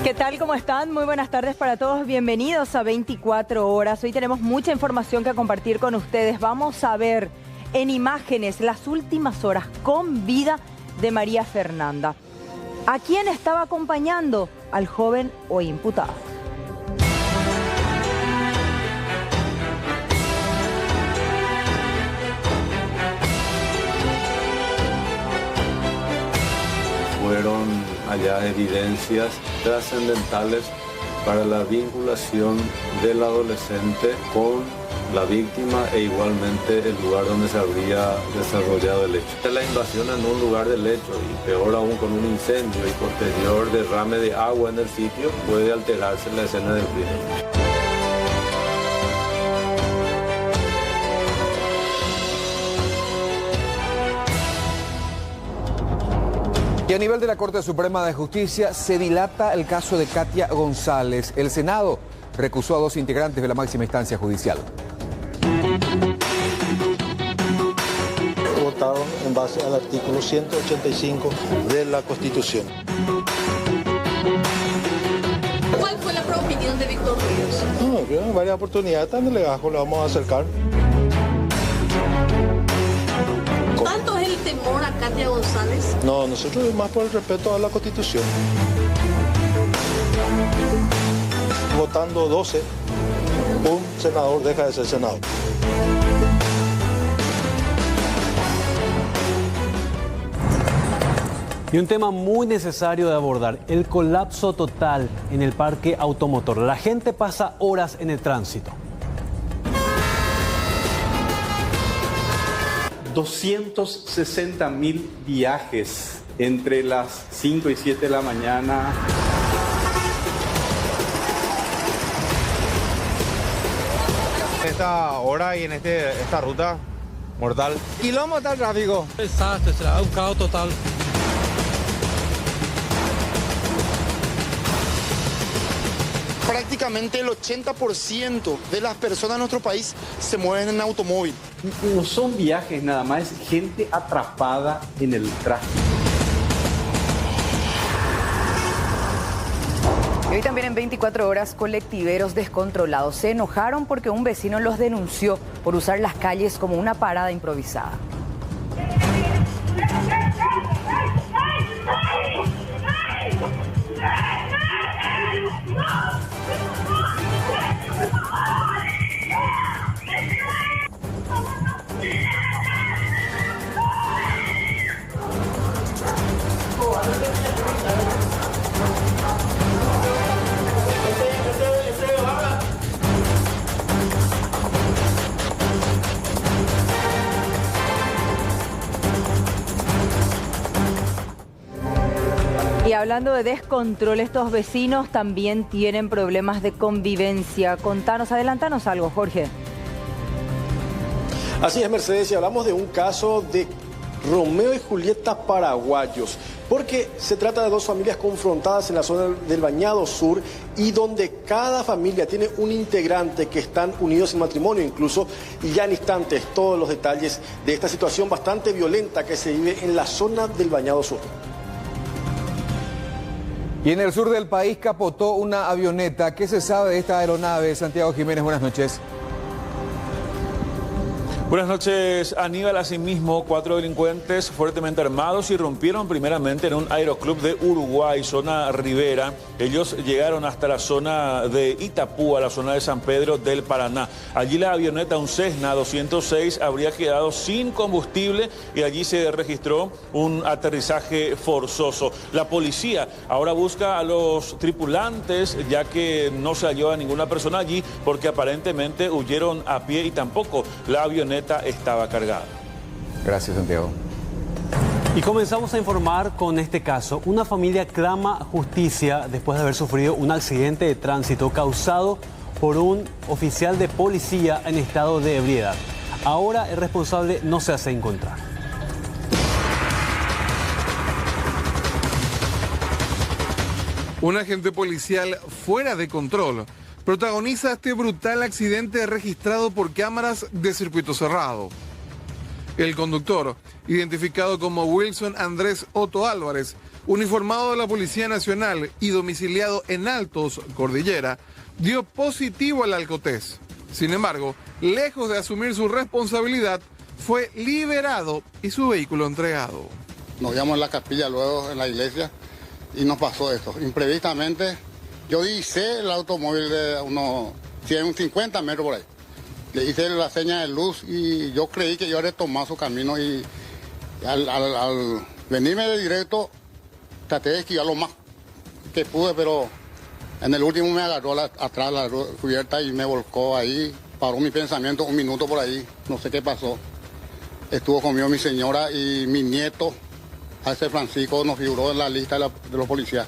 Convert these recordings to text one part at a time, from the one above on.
¿Qué tal? ¿Cómo están? Muy buenas tardes para todos. Bienvenidos a 24 horas. Hoy tenemos mucha información que compartir con ustedes. Vamos a ver en imágenes las últimas horas con vida de María Fernanda. ¿A quién estaba acompañando? Al joven hoy imputado. Fueron allá evidencias trascendentales para la vinculación del adolescente con la víctima e igualmente el lugar donde se habría desarrollado el hecho. La invasión en un lugar del hecho y peor aún con un incendio y posterior derrame de agua en el sitio puede alterarse la escena del crimen. Y a nivel de la Corte Suprema de Justicia se dilata el caso de Katia González. El Senado recusó a 2 integrantes de la máxima instancia judicial. Votaron en base al artículo 185 de la Constitución. ¿Cuál fue la opinión de Víctor Ríos? No, en varias oportunidades tan legajo le vamos a acercar. ¿Tanto es el temor a Katia González? No, nosotros es más por el respeto a la Constitución. Votando 12, un senador deja de ser senador. Y un tema muy necesario de abordar, el colapso total en el parque automotor. La gente pasa horas en el tránsito. 260.000 viajes entre las 5 y 7 de la mañana. Esta hora y en esta ruta mortal. Kilómetros de tráfico. Desastre, será un caos total. Prácticamente el 80% de las personas en nuestro país se mueven en automóvil. No son viajes nada más, es gente atrapada en el tráfico. Y hoy también en 24 horas, colectiveros descontrolados se enojaron porque un vecino los denunció por usar las calles como una parada improvisada. Y hablando de descontrol, estos vecinos también tienen problemas de convivencia. Contanos, adelantanos algo, Jorge. Así es, Mercedes, y hablamos de un caso de Romeo y Julieta paraguayos, porque se trata de 2 familias confrontadas en la zona del Bañado Sur y donde cada familia tiene un integrante que están unidos en matrimonio incluso, y ya en instantes todos los detalles de esta situación bastante violenta que se vive en la zona del Bañado Sur. Y en el sur del país capotó una avioneta. ¿Qué se sabe de esta aeronave? Santiago Jiménez, buenas noches. Buenas noches, Aníbal. Asimismo, 4 delincuentes fuertemente armados irrumpieron primeramente en un aeroclub de Uruguay, zona Rivera. Ellos llegaron hasta la zona de Itapúa, la zona de San Pedro del Paraná. Allí la avioneta, un Cessna 206, habría quedado sin combustible y allí se registró un aterrizaje forzoso. La policía ahora busca a los tripulantes, ya que no se halló a ninguna persona allí porque aparentemente huyeron a pie y tampoco la avioneta estaba cargada. Gracias, Santiago. Y comenzamos a informar con este caso. Una familia clama justicia después de haber sufrido un accidente de tránsito causado por un oficial de policía en estado de ebriedad. Ahora el responsable no se hace encontrar. Un agente policial fuera de control protagoniza este brutal accidente registrado por cámaras de circuito cerrado. El conductor, identificado como Wilson Andrés Otto Álvarez, uniformado de la Policía Nacional y domiciliado en Altos, Cordillera, dio positivo al alcotés. Sin embargo, lejos de asumir su responsabilidad, fue liberado y su vehículo entregado. Nos íbamos en la capilla, luego en la iglesia, y nos pasó esto. Imprevistamente, yo divisé el automóvil de unos 150 metros por ahí. Le hice la seña de luz y yo creí que iba a retomar su camino y al venirme de directo, traté de esquivar lo más que pude, pero en el último me agarró atrás la cubierta y me volcó ahí. Paró mi pensamiento un minuto por ahí, no sé qué pasó. Estuvo conmigo mi señora y mi nieto, a ese Francisco, nos figuró en la lista de los policías.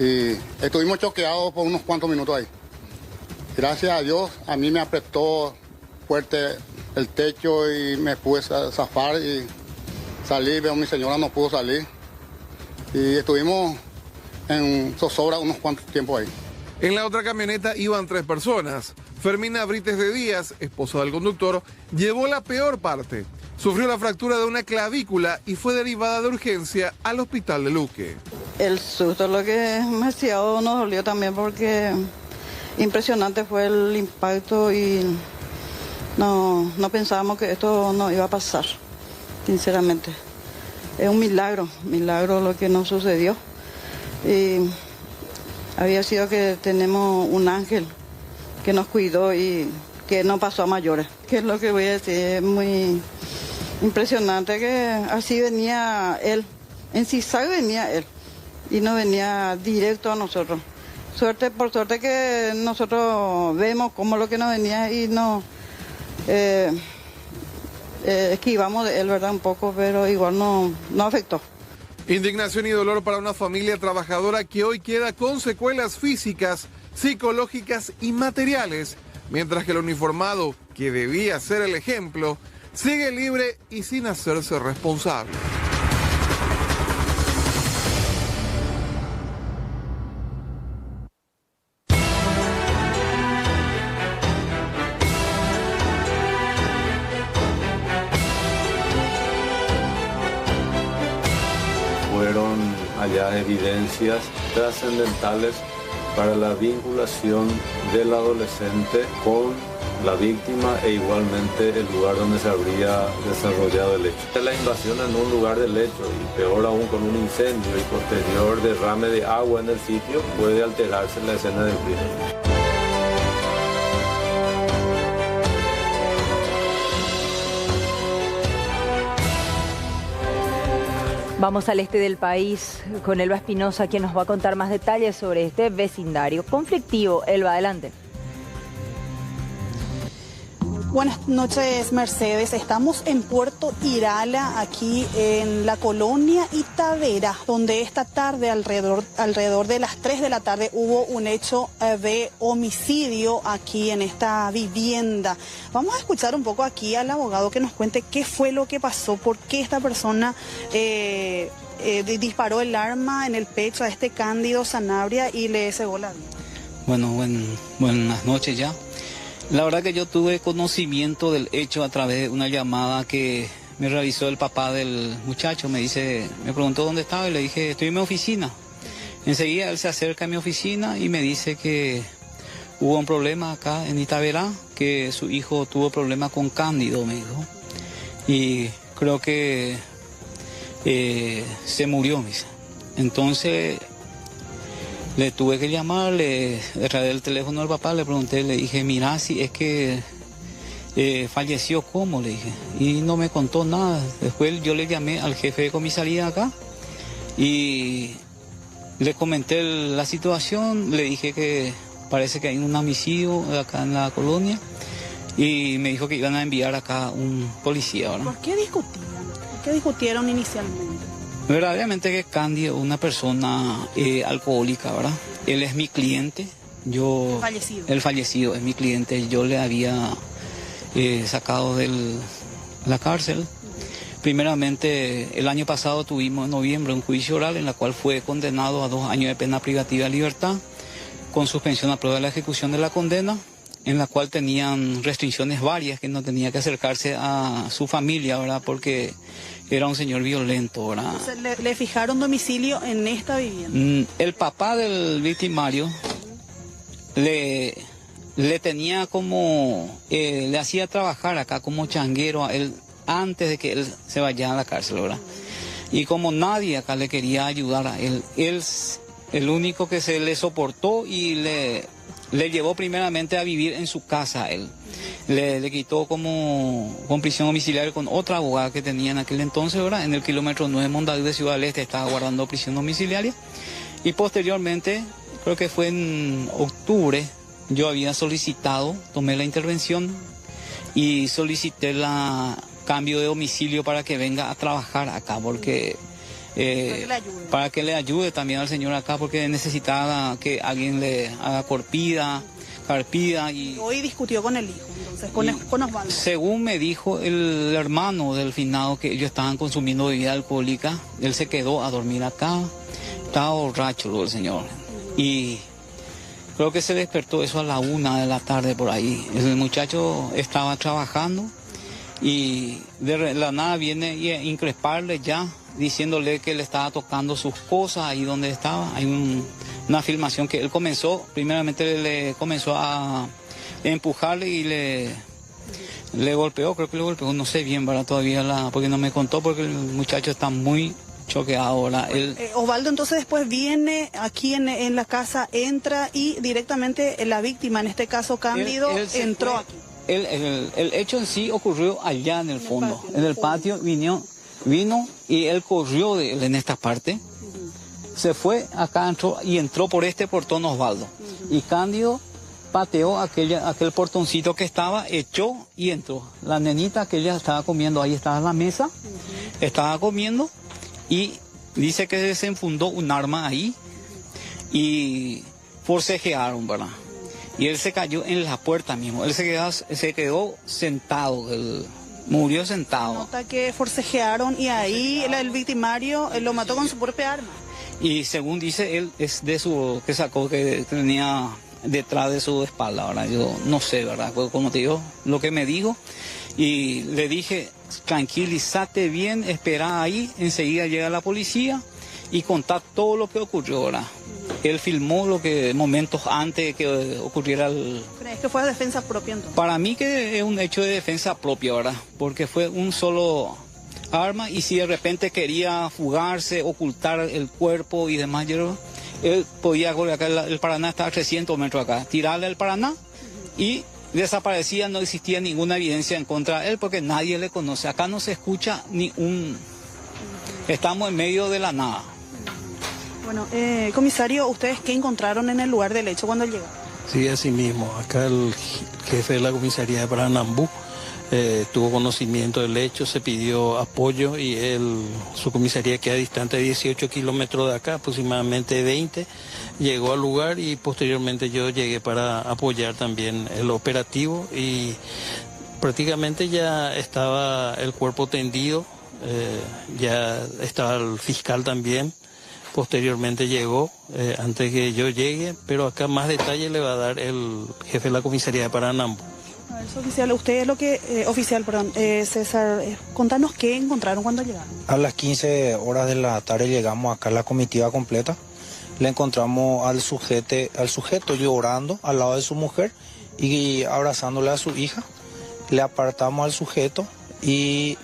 Y estuvimos choqueados por unos cuantos minutos ahí. Gracias a Dios, a mí me apretó fuerte el techo y me pude zafar y salí, pero mi señora no pudo salir. Y estuvimos en zozobra unos cuantos tiempos ahí. En la otra camioneta iban 3 personas. Fermina Brites de Díaz, esposa del conductor, llevó la peor parte. Sufrió la fractura de una clavícula y fue derivada de urgencia al hospital de Luque. El susto, lo que demasiado nos dolió también porque impresionante fue el impacto y no pensábamos que esto no iba a pasar, sinceramente. Es un milagro lo que nos sucedió. Y había sido que tenemos un ángel que nos cuidó y que no pasó a mayores. ¿Qué es lo que voy a decir? Es muy impresionante que así venía él, en zigzag venía él y no venía directo a nosotros. Por suerte que nosotros vemos cómo lo que nos venía y nos esquivamos de él, ¿verdad? Un poco, pero igual no afectó. Indignación y dolor para una familia trabajadora que hoy queda con secuelas físicas, psicológicas y materiales, mientras que el uniformado, que debía ser el ejemplo, sigue libre y sin hacerse responsable. Fueron halladas evidencias trascendentales para la vinculación del adolescente con la víctima e igualmente el lugar donde se habría desarrollado el hecho. La invasión en un lugar del hecho y peor aún con un incendio y posterior derrame de agua en el sitio puede alterarse la escena del crimen. Vamos al este del país con Elba Espinosa, quien nos va a contar más detalles sobre este vecindario conflictivo. Elba, adelante. Buenas noches, Mercedes. Estamos en Puerto Irala, aquí en la colonia Itavera, donde esta tarde, alrededor de las 3 de la tarde, hubo un hecho de homicidio aquí en esta vivienda. Vamos a escuchar un poco aquí al abogado que nos cuente qué fue lo que pasó, por qué esta persona disparó el arma en el pecho a este Cándido Sanabria y le cegó la vida. Bueno, buenas noches ya. La verdad que yo tuve conocimiento del hecho a través de una llamada que me realizó el papá del muchacho. Me preguntó dónde estaba y le dije, estoy en mi oficina. Enseguida él se acerca a mi oficina y me dice que hubo un problema acá en Itavera, que su hijo tuvo problemas con Cándido, me dijo. Y creo que se murió, me dice. Entonces le tuve que llamar, le traje el teléfono al papá, le pregunté, le dije, mira, si es que falleció, ¿cómo? Le dije. Y no me contó nada. Después yo le llamé al jefe de comisaría acá y le comenté la situación, le dije que parece que hay un homicidio acá en la colonia y me dijo que iban a enviar acá un policía, ¿verdad? ¿Por qué discutían? ¿Por qué discutieron inicialmente? Verdaderamente que Cándido es una persona alcohólica, ¿verdad? Él es mi cliente, el fallecido es mi cliente, yo le había sacado de la cárcel. Primeramente, el año pasado tuvimos en noviembre un juicio oral en la cual fue condenado a 2 años de pena privativa de libertad, con suspensión a prueba de la ejecución de la condena. en la cual tenían restricciones varias, que no tenía que acercarse a su familia, ¿verdad? Porque era un señor violento, ¿verdad? Entonces, ¿le fijaron domicilio en esta vivienda? El papá del victimario le tenía como, le hacía trabajar acá como changuero a él antes de que él se vaya a la cárcel, ¿verdad? Y como nadie acá le quería ayudar a él, el único que se le soportó y le llevó primeramente a vivir en su casa a él. Le quitó como con prisión domiciliaria con otra abogada que tenía en aquel entonces, ¿verdad? En el kilómetro 9 Mondadú de Ciudad del Este estaba guardando prisión domiciliaria. Y posteriormente, creo que fue en octubre, yo había solicitado, tomé la intervención y solicité la cambio de domicilio para que venga a trabajar acá, porque para que le ayude también al señor acá, porque necesitaba que alguien le haga carpida y... Hoy discutió con el hijo, entonces, con Osvaldo. Según me dijo el hermano del finado que ellos estaban consumiendo bebida alcohólica, él se quedó a dormir acá, estaba borracho luego el señor, y creo que se despertó eso a la 1 de la tarde por ahí. El muchacho estaba trabajando y de la nada viene a increparle ya, diciéndole que le estaba tocando sus cosas ahí donde estaba. Hay una filmación que él comenzó, primeramente le comenzó a empujarle y le golpeó, creo que le golpeó, no sé bien, ¿verdad? Todavía porque no me contó, porque el muchacho está muy choqueado ahora. Osvaldo entonces después viene aquí en la casa, entra y directamente la víctima, en este caso Cándido, entró aquí. El hecho en sí ocurrió allá en el fondo, en el patio vino y él corrió en esta parte, se fue acá, entró por este portón Osvaldo, y Cándido pateó aquel portoncito que estaba, echó y entró. La nenita que ella estaba comiendo, ahí estaba en la mesa, estaba comiendo, y dice que desenfundó un arma ahí y forcejearon, ¿verdad? Y él se cayó en la puerta mismo, él se quedó sentado, él murió sentado. Nota que forcejearon y ahí el victimario lo mató con su propia arma. Y según dice él, es que sacó, que tenía detrás de su espalda, ¿verdad? Yo no sé, ¿verdad? Como te digo, lo que me dijo, y le dije, tranquilízate bien, espera ahí, enseguida llega la policía y contá todo lo que ocurrió, ¿verdad? Él filmó momentos antes de que ocurriera ¿Crees que fue de defensa propia entonces? Para mí que es un hecho de defensa propia, ¿verdad? Porque fue un solo arma, y si de repente quería fugarse, ocultar el cuerpo y demás, él podía, acá el Paraná está a 300 metros acá, tirarle al Paraná y desaparecía, no existía ninguna evidencia en contra de él porque nadie le conoce. Acá no se escucha estamos en medio de la nada. Bueno, comisario, ¿ustedes qué encontraron en el lugar del hecho cuando llegaron? Sí, así mismo. Acá el jefe de la comisaría de Paranambú tuvo conocimiento del hecho, se pidió apoyo y su comisaría queda distante de 18 kilómetros de acá, aproximadamente 20, llegó al lugar y posteriormente yo llegué para apoyar también el operativo y prácticamente ya estaba el cuerpo tendido, ya estaba el fiscal también. Posteriormente llegó, antes que yo llegue, pero acá más detalle le va a dar el jefe de la comisaría de Paranambú. Oficial, usted es lo que, César, contanos qué encontraron cuando llegaron. A las 15 horas de la tarde llegamos acá, la comitiva completa. Le encontramos al sujeto llorando al lado de su mujer y abrazándole a su hija. Le apartamos al sujeto y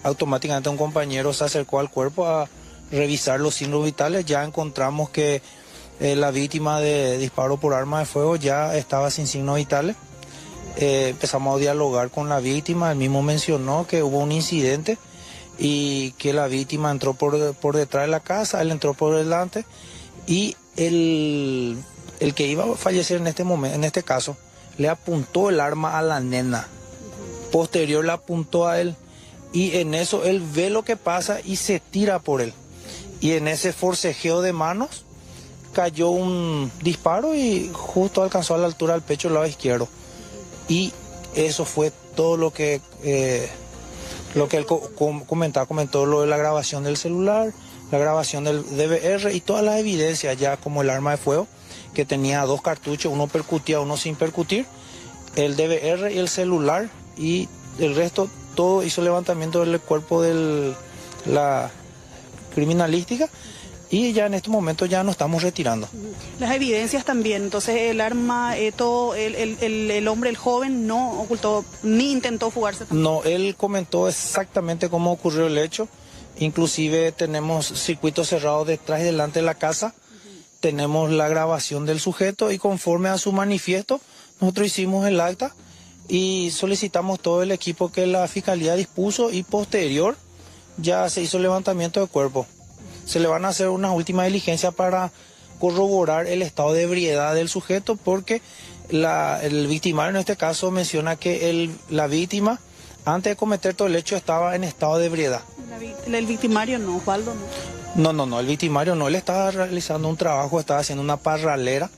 automáticamente un compañero se acercó al cuerpo a revisar los signos vitales. Ya encontramos que la víctima de disparo por arma de fuego ya estaba sin signos vitales. Empezamos a dialogar con la víctima, él mismo mencionó que hubo un incidente y que la víctima entró por detrás de la casa, él entró por delante y el que iba a fallecer en este caso le apuntó el arma a la nena, posterior le apuntó a él y en eso él ve lo que pasa y se tira por él. Y en ese forcejeo de manos cayó un disparo y justo alcanzó a la altura del pecho del lado izquierdo. Y eso fue todo lo que él comentó lo de la grabación del celular, la grabación del DVR y todas las evidencias ya como el arma de fuego, que tenía 2 cartuchos, uno percutía, uno sin percutir, el DVR y el celular, y el resto todo hizo levantamiento del cuerpo de la criminalística, y ya en este momento ya nos estamos retirando. Las evidencias también, entonces el arma, todo, el hombre, el joven, no ocultó ni intentó fugarse tampoco. No, él comentó exactamente cómo ocurrió el hecho, inclusive tenemos circuitos cerrados detrás y delante de la casa, tenemos la grabación del sujeto, y conforme a su manifiesto nosotros hicimos el acta y solicitamos todo el equipo que la Fiscalía dispuso, y posterior ya se hizo el levantamiento de cuerpo. Se le van a hacer unas últimas diligencias para corroborar el estado de ebriedad del sujeto, porque el victimario en este caso menciona que la víctima, antes de cometer todo el hecho, estaba en estado de ebriedad. El victimario no, Osvaldo no. No, el victimario no, él estaba realizando un trabajo, estaba haciendo una parralera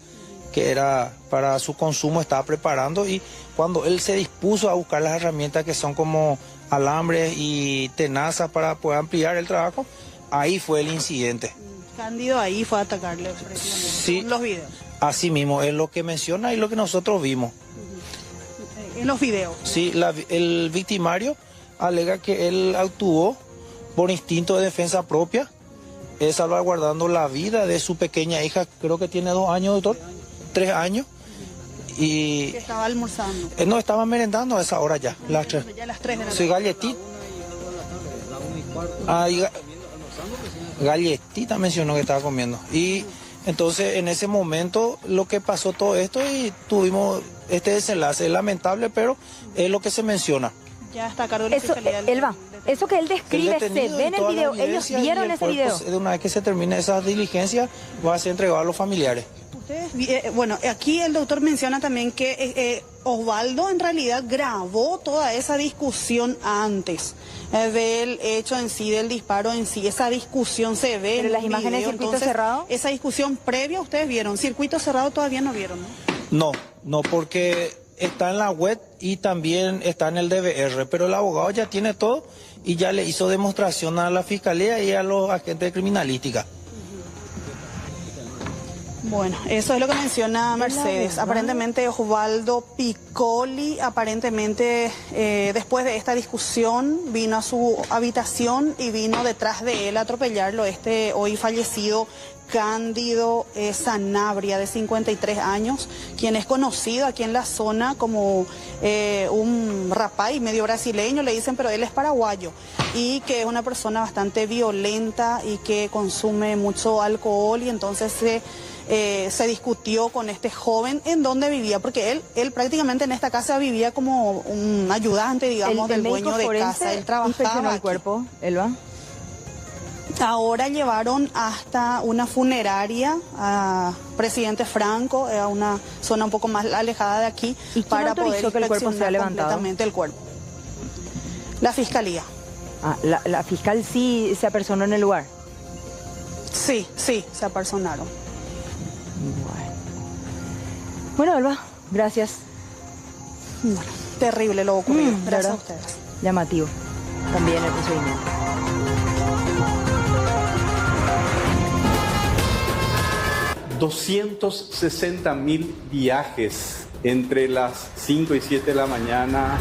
que era para su consumo, estaba preparando, y cuando él se dispuso a buscar las herramientas que son como alambres y tenazas para poder ampliar el trabajo, ahí fue el incidente. Cándido ahí fue a atacarle. Sí, los videos. Así mismo, es lo que menciona y lo que nosotros vimos. En los videos. Sí, el victimario alega que él actuó por instinto de defensa propia, salvaguardando la vida de su pequeña hija, creo que tiene 2 años, doctor, 3 años. Y que estaba almorzando. No, estaba merendando a esa hora ya, las 3. Ya las 3 de la tarde. Sí, galletita. Galletita mencionó que estaba comiendo. Y entonces en ese momento lo que pasó todo esto, y tuvimos este desenlace. Es lamentable, pero es lo que se menciona. Ya está a cargo de la Fiscalía. Elba, eso que él describe se ve en el video. Ellos vieron ese video. De una vez que se termine esa diligencia, va a ser entregado a los familiares. Bueno, aquí el doctor menciona también que Osvaldo en realidad grabó toda esa discusión antes del hecho en sí, del disparo en sí. Esa discusión se ve. Pero en las imágenes de circuito cerrado. Esa discusión previa ustedes vieron. Circuito cerrado todavía no vieron, ¿no? No, porque está en la web y también está en el DVR, pero el abogado ya tiene todo y ya le hizo demostración a la Fiscalía y a los agentes de criminalística. Bueno, eso es lo que menciona Mercedes. Aparentemente Osvaldo Piccoli, aparentemente después de esta discusión vino a su habitación y vino detrás de él a atropellarlo, hoy fallecido Cándido Sanabria, de 53 años, quien es conocido aquí en la zona como un rapay medio brasileño, le dicen, pero él es paraguayo, y que es una persona bastante violenta y que consume mucho alcohol, y entonces se discutió con este joven en dónde vivía, porque él prácticamente en esta casa vivía como un ayudante, digamos, del dueño de casa. Él trabajaba el cuerpo, Elba. Ahora llevaron hasta una funeraria a Presidente Franco, a una zona un poco más alejada de aquí, para poder que el cuerpo sea levantado completamente el cuerpo. La Fiscalía. La fiscal sí se apersonó en el lugar. Sí, se apersonaron. Bueno, Elba, gracias. Bueno, terrible lo ocurrido. Gracias a ustedes. Llamativo también el procedimiento. $260.000 viajes entre las 5 y 7 de la mañana.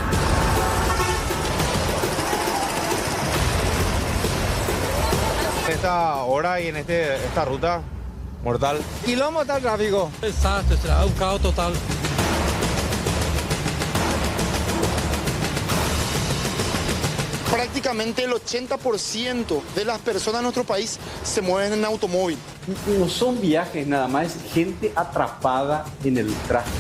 Esta hora y en esta ruta mortal. Quilombo está el tráfico. Desastre, será un caos total. Prácticamente el 80% de las personas en nuestro país se mueven en automóvil. No son viajes nada más, es gente atrapada en el tráfico.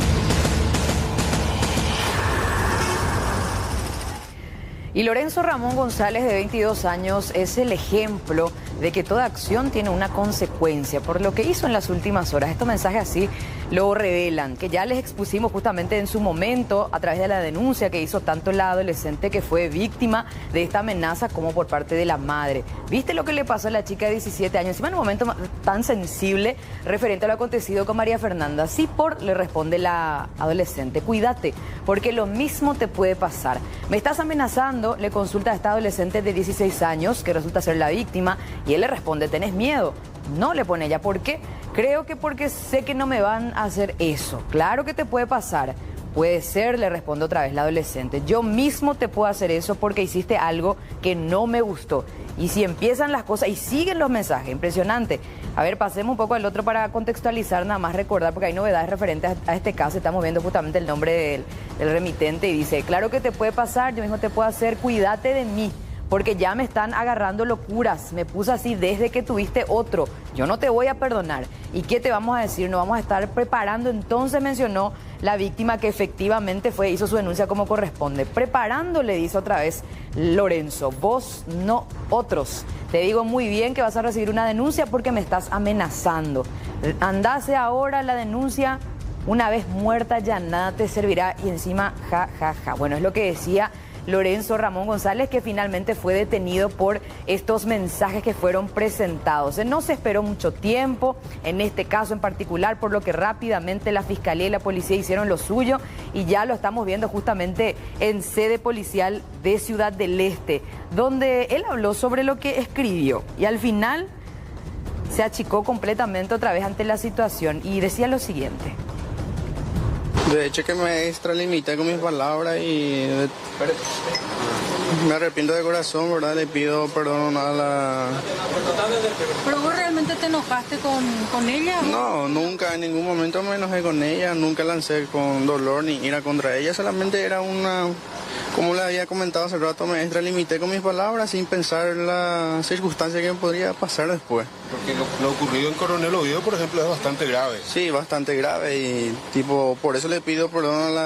Y Lorenzo Ramón González, de 22 años, es el ejemplo de que toda acción tiene una consecuencia por lo que hizo en las últimas horas. Estos mensajes así lo revelan, que ya les expusimos justamente en su momento a través de la denuncia que hizo tanto la adolescente que fue víctima de esta amenaza como por parte de la madre. ¿Viste lo que le pasó a la chica de 17 años? Encima en un momento tan sensible referente a lo acontecido con María Fernanda. Sí, le responde la adolescente, cuídate, porque lo mismo te puede pasar. Me estás amenazando, le consulta a esta adolescente de 16 años, que resulta ser la víctima, y él le responde, ¿tenés miedo? No, le pone ella, ¿por qué? Creo que porque sé que no me van a hacer eso. Claro que te puede pasar. Puede ser, le responde otra vez la adolescente. Yo mismo te puedo hacer eso porque hiciste algo que no me gustó. Y si empiezan las cosas y siguen los mensajes, impresionante. A ver, pasemos un poco al otro para contextualizar, nada más recordar, porque hay novedades referentes a este caso. Estamos viendo justamente el nombre del remitente y dice, claro que te puede pasar, yo mismo te puedo hacer, cuídate de mí. Porque ya me están agarrando locuras, me puse así desde que tuviste otro, yo no te voy a perdonar. ¿Y qué te vamos a decir? Nos vamos a estar preparando. Entonces mencionó la víctima que efectivamente hizo su denuncia como corresponde. Preparando, le dice otra vez Lorenzo, vos no otros. Te digo muy bien que vas a recibir una denuncia porque me estás amenazando. Andase ahora la denuncia, una vez muerta ya nada te servirá y encima ja, ja, ja. Bueno, es lo que decía Lorenzo Ramón González, que finalmente fue detenido por estos mensajes que fueron presentados. No se esperó mucho tiempo, en este caso en particular, por lo que rápidamente la Fiscalía y la Policía hicieron lo suyo y ya lo estamos viendo justamente en sede policial de Ciudad del Este, donde él habló sobre lo que escribió y al final se achicó completamente otra vez ante la situación y decía lo siguiente. De hecho que me extralimité con mis palabras y me arrepiento de corazón, ¿verdad? Le pido perdón a la... ¿Pero vos realmente te enojaste con ella? No, nunca, en ningún momento me enojé con ella, nunca lancé con dolor ni ira contra ella, solamente era una... Como le había comentado hace rato, me extralimité con mis palabras sin pensar la circunstancia que me podría pasar después. Porque lo ocurrido en Coronel Oviedo, por ejemplo, es bastante grave. Sí, bastante grave y por eso le pido perdón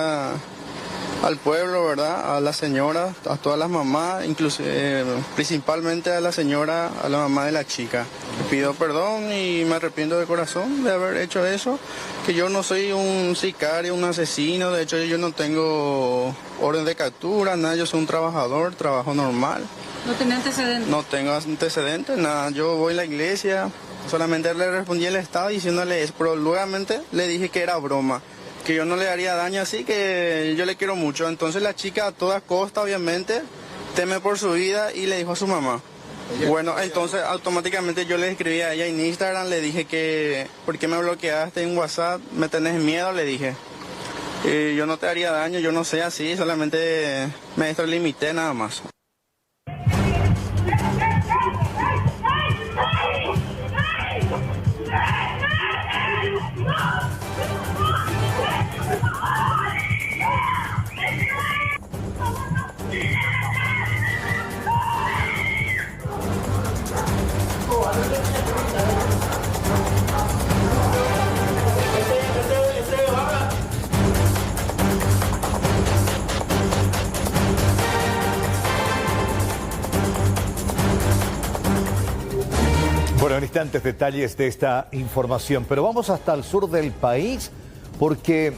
al pueblo, ¿verdad? A la señora, a todas las mamás, inclusive principalmente a la señora, a la mamá de la chica. Le pido perdón y me arrepiento de corazón de haber hecho eso, que yo no soy un sicario, un asesino, de hecho yo no tengo orden de captura, nada, yo soy un trabajador, trabajo normal. ¿No tenía antecedentes? No tengo antecedentes, nada, yo voy a la iglesia, solamente le respondí al Estado diciéndole eso, pero luego le dije que era broma, que yo no le haría daño así, que yo le quiero mucho. Entonces la chica a toda costa, obviamente, teme por su vida y le dijo a su mamá. Bueno, entonces automáticamente yo le escribí a ella en Instagram, le dije que, ¿por qué me bloqueaste en WhatsApp? ¿Me tenés miedo? Le dije. Yo no te haría daño, yo no sé así, solamente me extralimité nada más. Bueno, en instantes detalles de esta información, pero vamos hasta el sur del país porque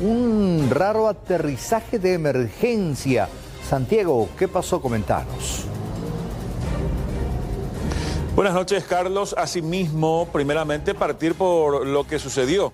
un raro aterrizaje de emergencia. Santiago, ¿qué pasó? Comentanos. Buenas noches, Carlos. Asimismo, primeramente partir por lo que sucedió.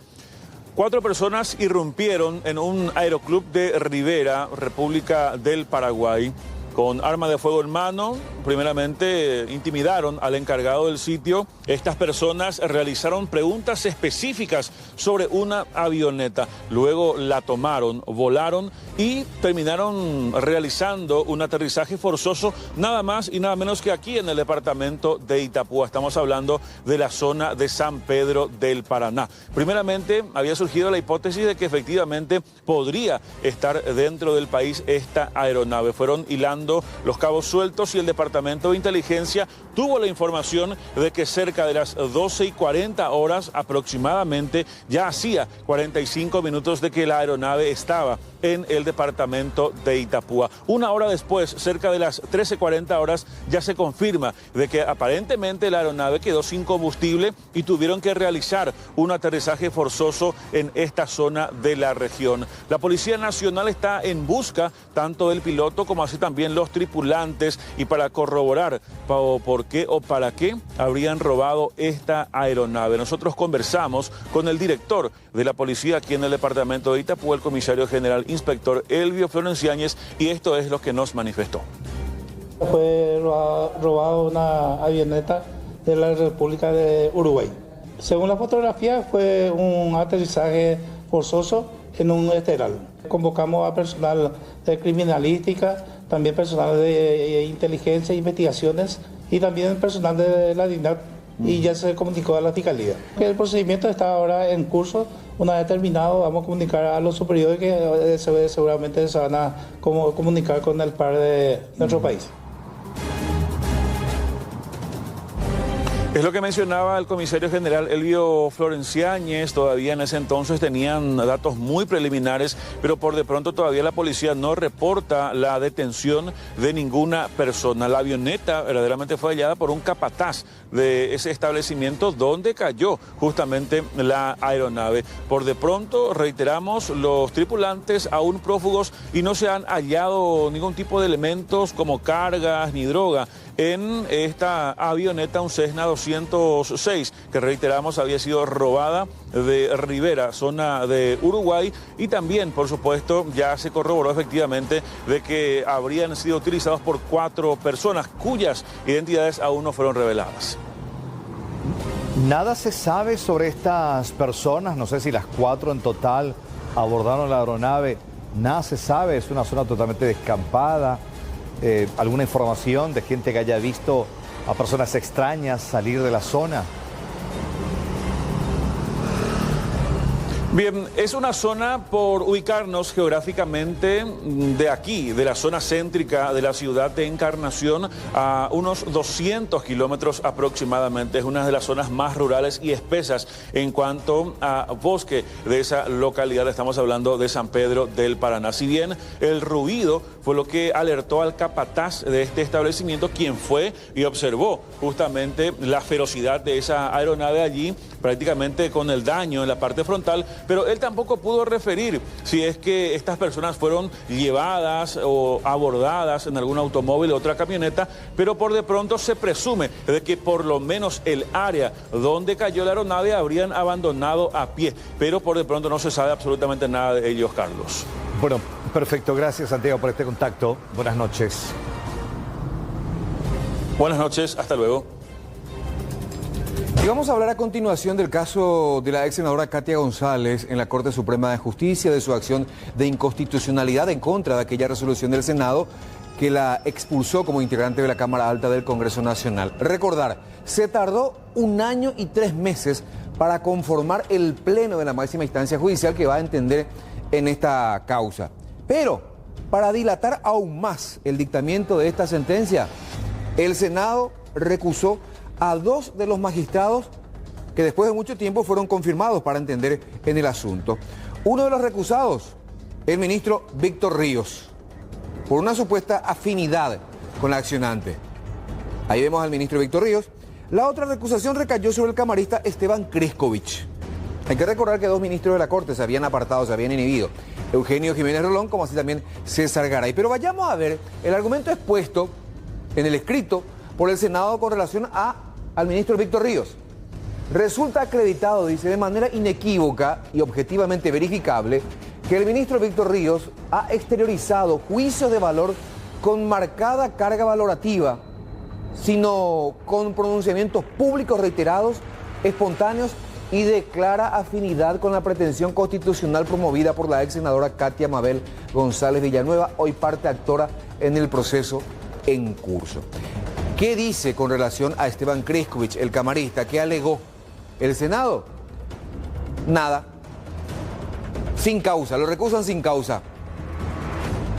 4 personas irrumpieron en un aeroclub de Rivera, República del Paraguay, con arma de fuego en mano. Primeramente intimidaron al encargado del sitio. Estas personas realizaron preguntas específicas sobre una avioneta. Luego la tomaron, volaron y terminaron realizando un aterrizaje forzoso, nada más y nada menos que aquí en el departamento de Itapúa. Estamos hablando de la zona de San Pedro del Paraná. Primeramente había surgido la hipótesis de que efectivamente podría estar dentro del país esta aeronave. Fueron hilando los cabos sueltos y el Departamento de Inteligencia tuvo la información de que cerca de las 12:40 horas aproximadamente, ya hacía 45 minutos de que la aeronave estaba en el departamento de Itapúa. Una hora después, cerca de las 13:40 horas, ya se confirma de que aparentemente la aeronave quedó sin combustible y tuvieron que realizar un aterrizaje forzoso en esta zona de la región. La Policía Nacional está en busca tanto del piloto como así también los tripulantes y para corroborar por qué o para qué habrían robado esta aeronave. Nosotros conversamos con el director de la policía aquí en el departamento de Itapúa, el comisario general inspector Elvio Florenciáñez, y esto es lo que nos manifestó. Fue robado una avioneta de la República de Uruguay. Según la fotografía fue un aterrizaje forzoso en un esteral. Convocamos a personal de criminalística, también personal de inteligencia e investigaciones y también personal de la DINAC, y ya se comunicó a la Fiscalía. El procedimiento está ahora en curso. Una vez terminado, vamos a comunicar a los superiores que seguramente se van a comunicar con el par de nuestro país. Es lo que mencionaba el comisario general Elvio Florenciáñez. Todavía en ese entonces tenían datos muy preliminares, pero por de pronto todavía la policía no reporta la detención de ninguna persona. La avioneta verdaderamente fue hallada por un capataz de ese establecimiento donde cayó justamente la aeronave. Por de pronto, reiteramos, los tripulantes aún prófugos y no se han hallado ningún tipo de elementos como cargas ni droga en esta avioneta, un Cessna 206, que reiteramos había sido robada de Rivera, zona de Uruguay, y también, por supuesto, ya se corroboró efectivamente de que habrían sido utilizados por 4 personas cuyas identidades aún no fueron reveladas. Nada se sabe sobre estas personas, no sé si las 4 en total abordaron la aeronave, nada se sabe, es una zona totalmente descampada. ¿Alguna información de gente que haya visto a personas extrañas salir de la zona? Bien, es una zona, por ubicarnos geográficamente de aquí, de la zona céntrica de la ciudad de Encarnación, a unos 200 kilómetros aproximadamente. Es una de las zonas más rurales y espesas en cuanto a bosque de esa localidad. Estamos hablando de San Pedro del Paraná. Si bien el ruido fue lo que alertó al capataz de este establecimiento, quien fue y observó justamente la ferocidad de esa aeronave allí, prácticamente con el daño en la parte frontal, pero él tampoco pudo referir si es que estas personas fueron llevadas o abordadas en algún automóvil o otra camioneta, pero por de pronto se presume de que por lo menos el área donde cayó la aeronave habrían abandonado a pie, pero por de pronto no se sabe absolutamente nada de ellos, Carlos. Bueno, perfecto, gracias Santiago por este contacto, buenas noches. Buenas noches, hasta luego. Y vamos a hablar a continuación del caso de la ex senadora Katia González en la Corte Suprema de Justicia, de su acción de inconstitucionalidad en contra de aquella resolución del Senado que la expulsó como integrante de la Cámara Alta del Congreso Nacional. Recordar, se tardó 1 año y 3 meses para conformar el pleno de la máxima instancia judicial que va a entender en esta causa. Pero, para dilatar aún más el dictamiento de esta sentencia, el Senado recusó a 2 de los magistrados que después de mucho tiempo fueron confirmados para entender en el asunto. Uno de los recusados, el ministro Víctor Ríos, por una supuesta afinidad con la accionante. Ahí vemos al ministro Víctor Ríos. La otra recusación recayó sobre el camarista Esteban Kreskovich. Hay que recordar que 2 ministros de la Corte se habían apartado, se habían inhibido. Eugenio Jiménez Rolón, como así también César Garay. Pero vayamos a ver el argumento expuesto en el escrito por el Senado con relación al ministro Víctor Ríos. Resulta acreditado, dice, de manera inequívoca y objetivamente verificable, que el ministro Víctor Ríos ha exteriorizado juicios de valor con marcada carga valorativa, sino con pronunciamientos públicos reiterados, espontáneos y de clara afinidad con la pretensión constitucional promovida por la ex senadora Katia Mabel González Villanueva, hoy parte actora en el proceso en curso. ¿Qué dice con relación a Esteban Kreskovich, el camarista? ¿Qué alegó el Senado? Nada. Sin causa, lo recusan sin causa.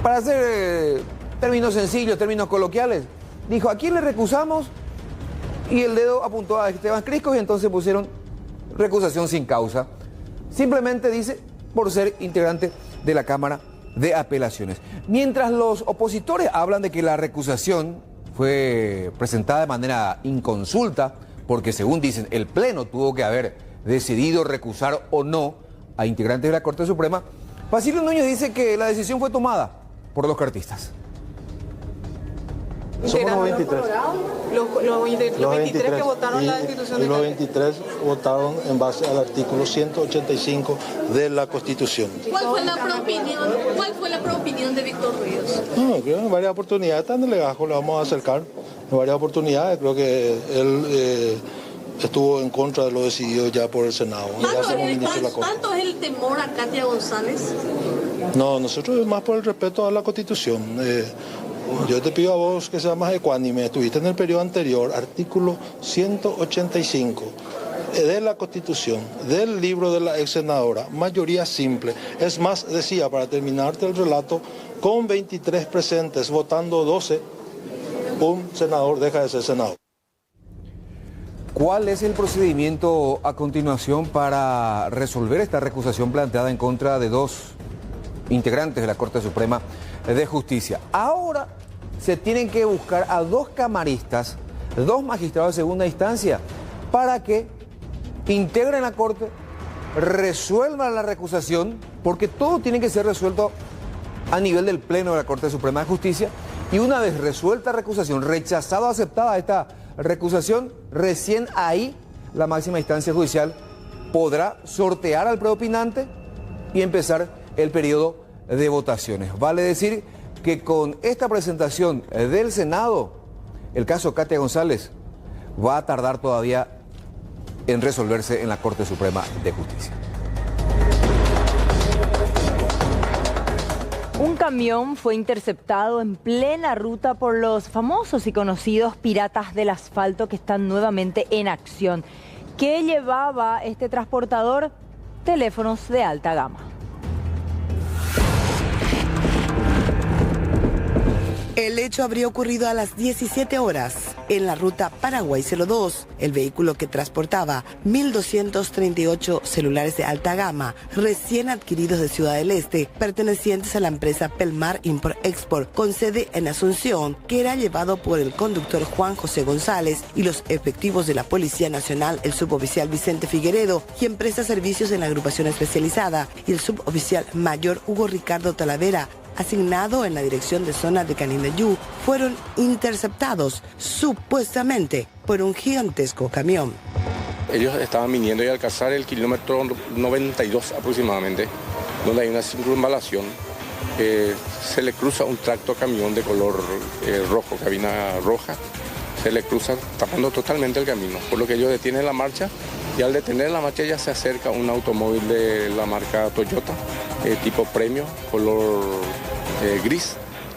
Para hacer términos sencillos, términos coloquiales, dijo, ¿a quién le recusamos? Y el dedo apuntó a Esteban Kreskovich y entonces pusieron recusación sin causa. Simplemente dice, por ser integrante de la Cámara de Apelaciones. Mientras los opositores hablan de que la recusación fue presentada de manera inconsulta, porque según dicen, el Pleno tuvo que haber decidido recusar o no a integrantes de la Corte Suprema, Basilio Núñez dice que la decisión fue tomada por los cartistas. Somos los 23. Los 23 que votaron la destitución de los 23 votaron en base al artículo 185 de la Constitución. ¿Cuál fue la preopinión de Víctor Ríos? No, creo que en varias oportunidades, tan de legajo le vamos a acercar. En varias oportunidades creo que él estuvo en contra de lo decidido ya por el Senado. Ya somos ministros de la Corte. ¿Tanto es el temor a Katia González? No, nosotros es más por el respeto a la Constitución. Yo te pido a vos que seas más ecuánime. Estuviste en el periodo anterior, artículo 185 de la Constitución, del libro de la ex senadora, mayoría simple. Es más, decía, para terminarte el relato, con 23 presentes, votando 12, un senador deja de ser senador. ¿Cuál es el procedimiento a continuación para resolver esta recusación planteada en contra de dos integrantes de la Corte Suprema de Justicia? Ahora se tienen que buscar a dos camaristas, dos magistrados de segunda instancia, para que integren la Corte, resuelvan la recusación, porque todo tiene que ser resuelto a nivel del Pleno de la Corte Suprema de Justicia, y una vez resuelta la recusación, rechazada o aceptada esta recusación, recién ahí la máxima instancia judicial podrá sortear al preopinante y empezar el periodo de votaciones. Vale decir que con esta presentación del Senado, el caso Katia González va a tardar todavía en resolverse en la Corte Suprema de Justicia. Un camión fue interceptado en plena ruta por los famosos y conocidos piratas del asfalto que están nuevamente en acción. ¿Qué llevaba este transportador? Teléfonos de alta gama. El hecho habría ocurrido a las 17 horas en la ruta Paraguay-Cielo 2. El vehículo que transportaba 1.238 celulares de alta gama recién adquiridos de Ciudad del Este, pertenecientes a la empresa Pelmar Import-Export, con sede en Asunción, que era llevado por el conductor Juan José González y los efectivos de la Policía Nacional, el suboficial Vicente Figueredo, quien presta servicios en la agrupación especializada, y el suboficial mayor Hugo Ricardo Talavera, asignado en la dirección de zona de Canindeyú, fueron interceptados supuestamente por un gigantesco camión. Ellos estaban viniendo y al cazar el kilómetro 92 aproximadamente, donde hay una circunvalación, se le cruza un tracto camión de color rojo, cabina roja, se le cruza tapando totalmente el camino, por lo que ellos detienen la marcha, y al detener la marcha ya se acerca un automóvil de la marca Toyota, tipo premio, color gris,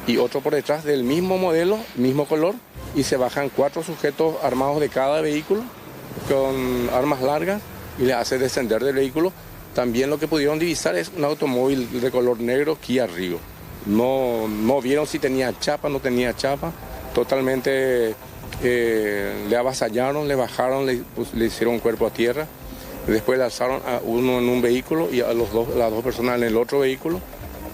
y otro por detrás del mismo modelo, mismo color, y se bajan 4 sujetos armados de cada vehículo con armas largas y le hace descender del vehículo. También lo que pudieron divisar es un automóvil de color negro Kia Rio. No vieron si tenía chapa, no tenía chapa, totalmente le avasallaron, le bajaron, le hicieron un cuerpo a tierra. Después le alzaron a uno en un vehículo y a las dos personas en el otro vehículo,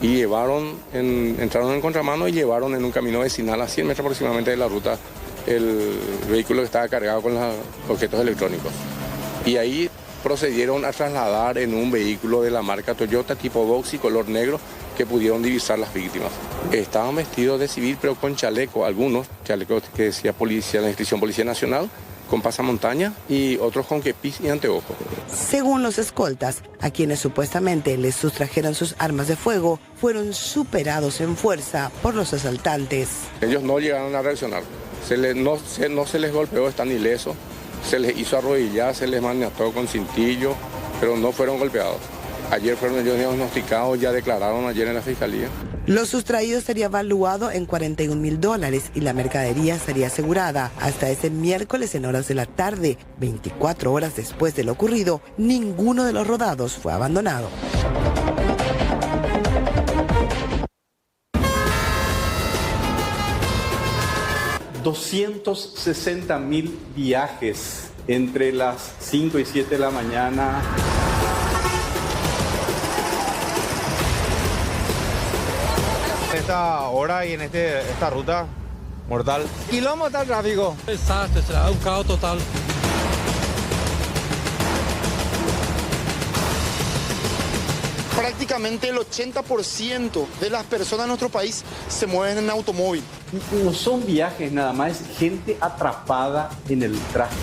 y entraron en contramano y llevaron en un camino vecinal a 100 metros aproximadamente de la ruta el vehículo que estaba cargado con los objetos electrónicos. Y ahí procedieron a trasladar en un vehículo de la marca Toyota tipo Boxy color negro, que pudieron divisar las víctimas. Estaban vestidos de civil pero con chaleco, algunos chalecos que decía policía, la inscripción Policía Nacional, con pasamontaña, y otros con kepis y anteojos. Según los escoltas, a quienes supuestamente les sustrajeron sus armas de fuego, fueron superados en fuerza por los asaltantes. Ellos no llegaron a reaccionar, no se les golpeó, están ilesos, se les hizo arrodillar, se les maniató con cintillo, pero no fueron golpeados. Ayer fueron ellos diagnosticados, ya declararon ayer en la fiscalía. Lo sustraído sería evaluado en $41.000 y la mercadería sería asegurada. Hasta ese miércoles en horas de la tarde, 24 horas después de lo ocurrido, ninguno de los rodados fue abandonado. $260.000 viajes entre las 5 y 7 de la mañana. Esta hora y en esta ruta mortal. Quilombo está el tráfico. Desastre, será un caos total. Prácticamente el 80% de las personas en nuestro país se mueven en automóvil. No son viajes nada más, es gente atrapada en el tráfico.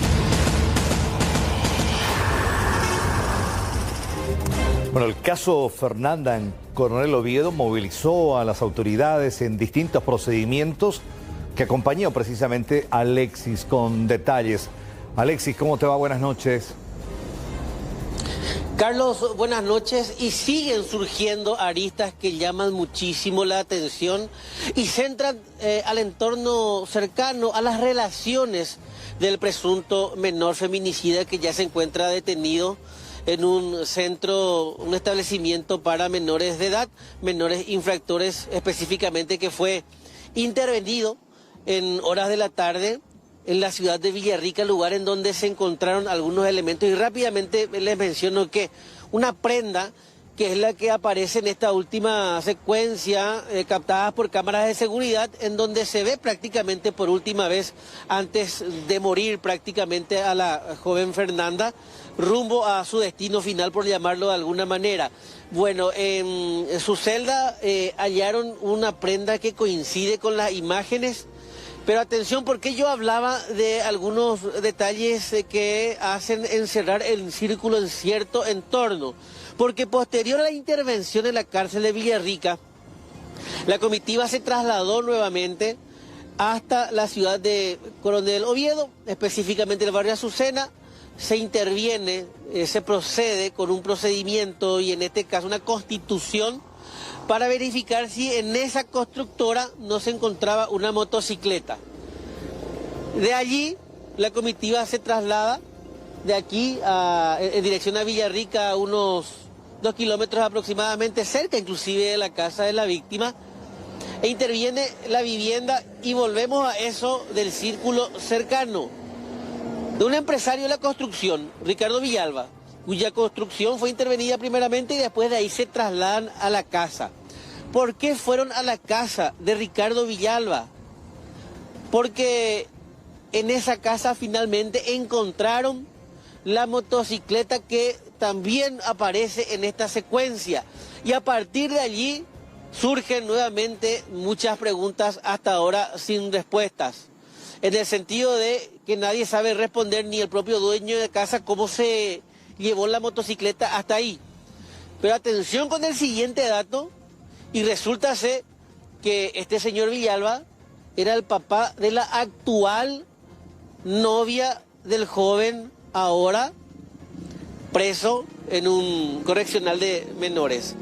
Bueno, el caso Fernanda en Coronel Oviedo movilizó a las autoridades en distintos procedimientos que acompañó precisamente a Alexis con detalles. Alexis, ¿cómo te va? Buenas noches. Carlos, buenas noches. Y siguen surgiendo aristas que llaman muchísimo la atención y centran al entorno cercano, a las relaciones del presunto menor feminicida que ya se encuentra detenido en un centro, un establecimiento para menores de edad, menores infractores específicamente, que fue intervenido en horas de la tarde en la ciudad de Villarrica, lugar en donde se encontraron algunos elementos. Y rápidamente les menciono que una prenda, que es la que aparece en esta última secuencia, captada por cámaras de seguridad, en donde se ve prácticamente por última vez, antes de morir prácticamente, a la joven Fernanda, rumbo a su destino final, por llamarlo de alguna manera. Bueno, en su celda hallaron una prenda que coincide con las imágenes, pero atención, porque yo hablaba de algunos detalles que hacen encerrar el círculo en cierto entorno. Porque posterior a la intervención en la cárcel de Villarrica, la comitiva se trasladó nuevamente hasta la ciudad de Coronel Oviedo, específicamente el barrio Azucena. Se interviene, se procede con un procedimiento, y en este caso una constitución, para verificar si en esa constructora no se encontraba una motocicleta. De allí la comitiva se traslada de aquí en dirección a Villarrica, a unos 2 kilómetros aproximadamente, cerca inclusive de la casa de la víctima, e interviene la vivienda, y volvemos a eso del círculo cercano de un empresario de la construcción, Ricardo Villalba, cuya construcción fue intervenida primeramente y después de ahí se trasladan a la casa. ¿Por qué fueron a la casa de Ricardo Villalba? Porque en esa casa finalmente encontraron la motocicleta que también aparece en esta secuencia. Y a partir de allí surgen nuevamente muchas preguntas, hasta ahora sin respuestas. En el sentido de que nadie sabe responder, ni el propio dueño de casa, cómo se llevó la motocicleta hasta ahí. Pero atención con el siguiente dato, y resulta ser que este señor Villalba era el papá de la actual novia del joven, ahora preso en un correccional de menores.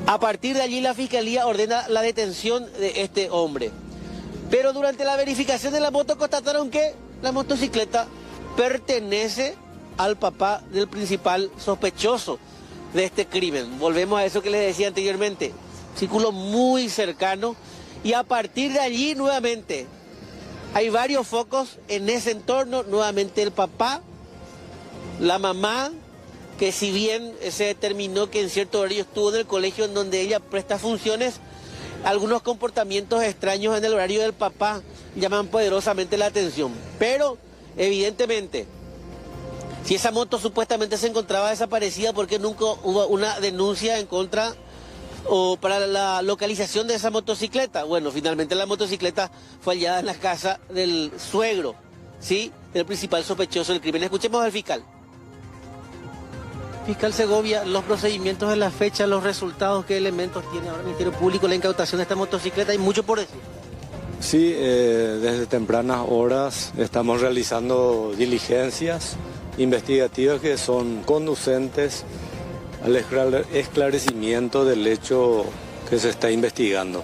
A partir de allí la Fiscalía ordena la detención de este hombre. Pero durante la verificación de la moto constataron que la motocicleta pertenece al papá del principal sospechoso de este crimen. Volvemos a eso que les decía anteriormente, círculo muy cercano, y a partir de allí nuevamente hay varios focos en ese entorno. Nuevamente el papá, la mamá, que si bien se determinó que en cierto horario estuvo en el colegio en donde ella presta funciones, algunos comportamientos extraños en el horario del papá llaman poderosamente la atención. Pero evidentemente, si esa moto supuestamente se encontraba desaparecida, ¿por qué nunca hubo una denuncia en contra o para la localización de esa motocicleta? Bueno, finalmente la motocicleta fue hallada en la casa del suegro, ¿sí?, del principal sospechoso del crimen. Escuchemos al fiscal. Fiscal Segovia, los procedimientos de la fecha, los resultados, ¿qué elementos tiene ahora el Ministerio Público, la incautación de esta motocicleta? Hay mucho por decir. Sí, desde tempranas horas estamos realizando diligencias investigativas que son conducentes al esclarecimiento del hecho que se está investigando.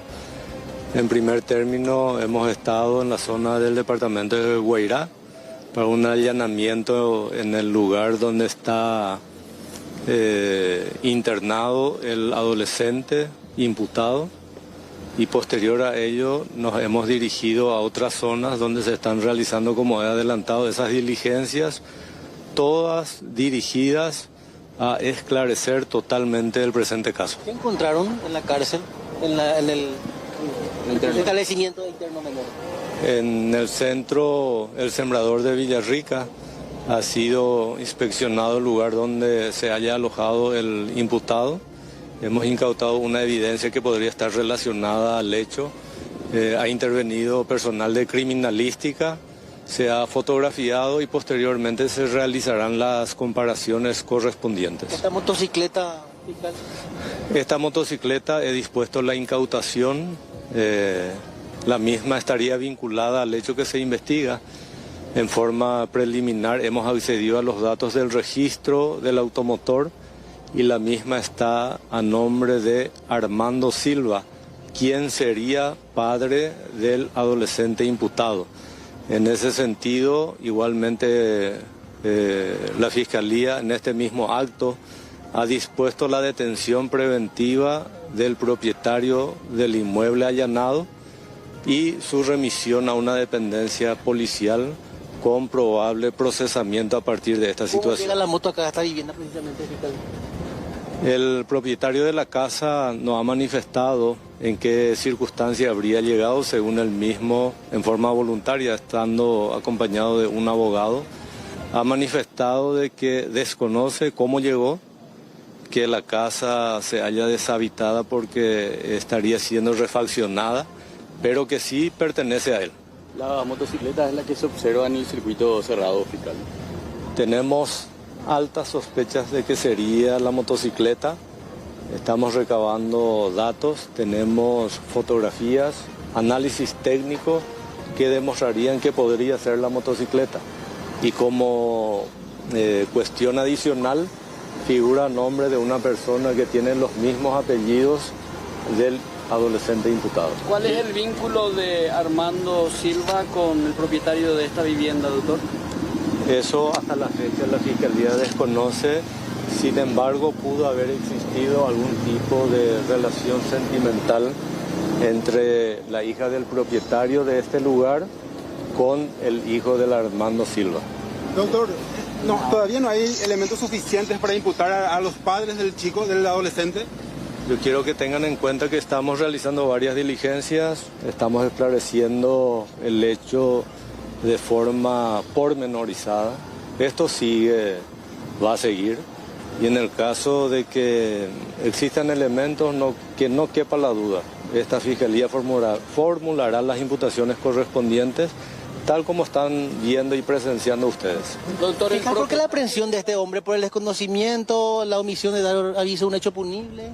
En primer término, hemos estado en la zona del departamento de Guairá para un allanamiento en el lugar donde está internado el adolescente imputado, y posterior a ello nos hemos dirigido a otras zonas donde se están realizando, como he adelantado, esas diligencias, todas dirigidas a esclarecer totalmente el presente caso. ¿Qué encontraron en la cárcel, en el establecimiento de interno menor? En el centro El Sembrador de Villarrica ha sido inspeccionado el lugar donde se haya alojado el imputado. Hemos incautado una evidencia que podría estar relacionada al hecho. Ha intervenido personal de criminalística, se ha fotografiado y posteriormente se realizarán las comparaciones correspondientes. ¿Esta motocicleta, fiscal? Esta motocicleta, he dispuesto la incautación. La misma estaría vinculada al hecho que se investiga. En forma preliminar hemos accedido a los datos del registro del automotor y la misma está a nombre de Armando Silva, quien sería padre del adolescente imputado. En ese sentido, igualmente la Fiscalía en este mismo acto ha dispuesto la detención preventiva del propietario del inmueble allanado y su remisión a una dependencia policial con probable procesamiento a partir de esta situación. ¿Cómo llega la moto acá a esta vivienda precisamente, fiscal? El propietario de la casa no ha manifestado en qué circunstancia habría llegado, según él mismo, en forma voluntaria, estando acompañado de un abogado. Ha manifestado de que desconoce cómo llegó, que la casa se haya deshabitada porque estaría siendo refaccionada, pero que sí pertenece a él. La motocicleta es la que se observa en el circuito cerrado, fiscal. Tenemos altas sospechas de que sería la motocicleta. Estamos recabando datos, tenemos fotografías, análisis técnicos que demostrarían que podría ser la motocicleta. Y como cuestión adicional, figura nombre de una persona que tiene los mismos apellidos del adolescente imputado. ¿Cuál es el vínculo de Armando Silva con el propietario de esta vivienda, doctor? Eso hasta la fecha la Fiscalía desconoce, sin embargo pudo haber existido algún tipo de relación sentimental entre la hija del propietario de este lugar con el hijo del Armando Silva. Doctor, todavía no hay elementos suficientes para imputar a los padres del chico, del adolescente. Yo quiero que tengan en cuenta que estamos realizando varias diligencias, estamos esclareciendo el hecho de forma pormenorizada. Esto sigue, va a seguir, y en el caso de que existan elementos que no quepa la duda, esta Fiscalía formulará las imputaciones correspondientes, tal como están viendo y presenciando ustedes. Doctor, ¿por qué la aprehensión de este hombre? ¿Por el desconocimiento, la omisión de dar aviso a un hecho punible?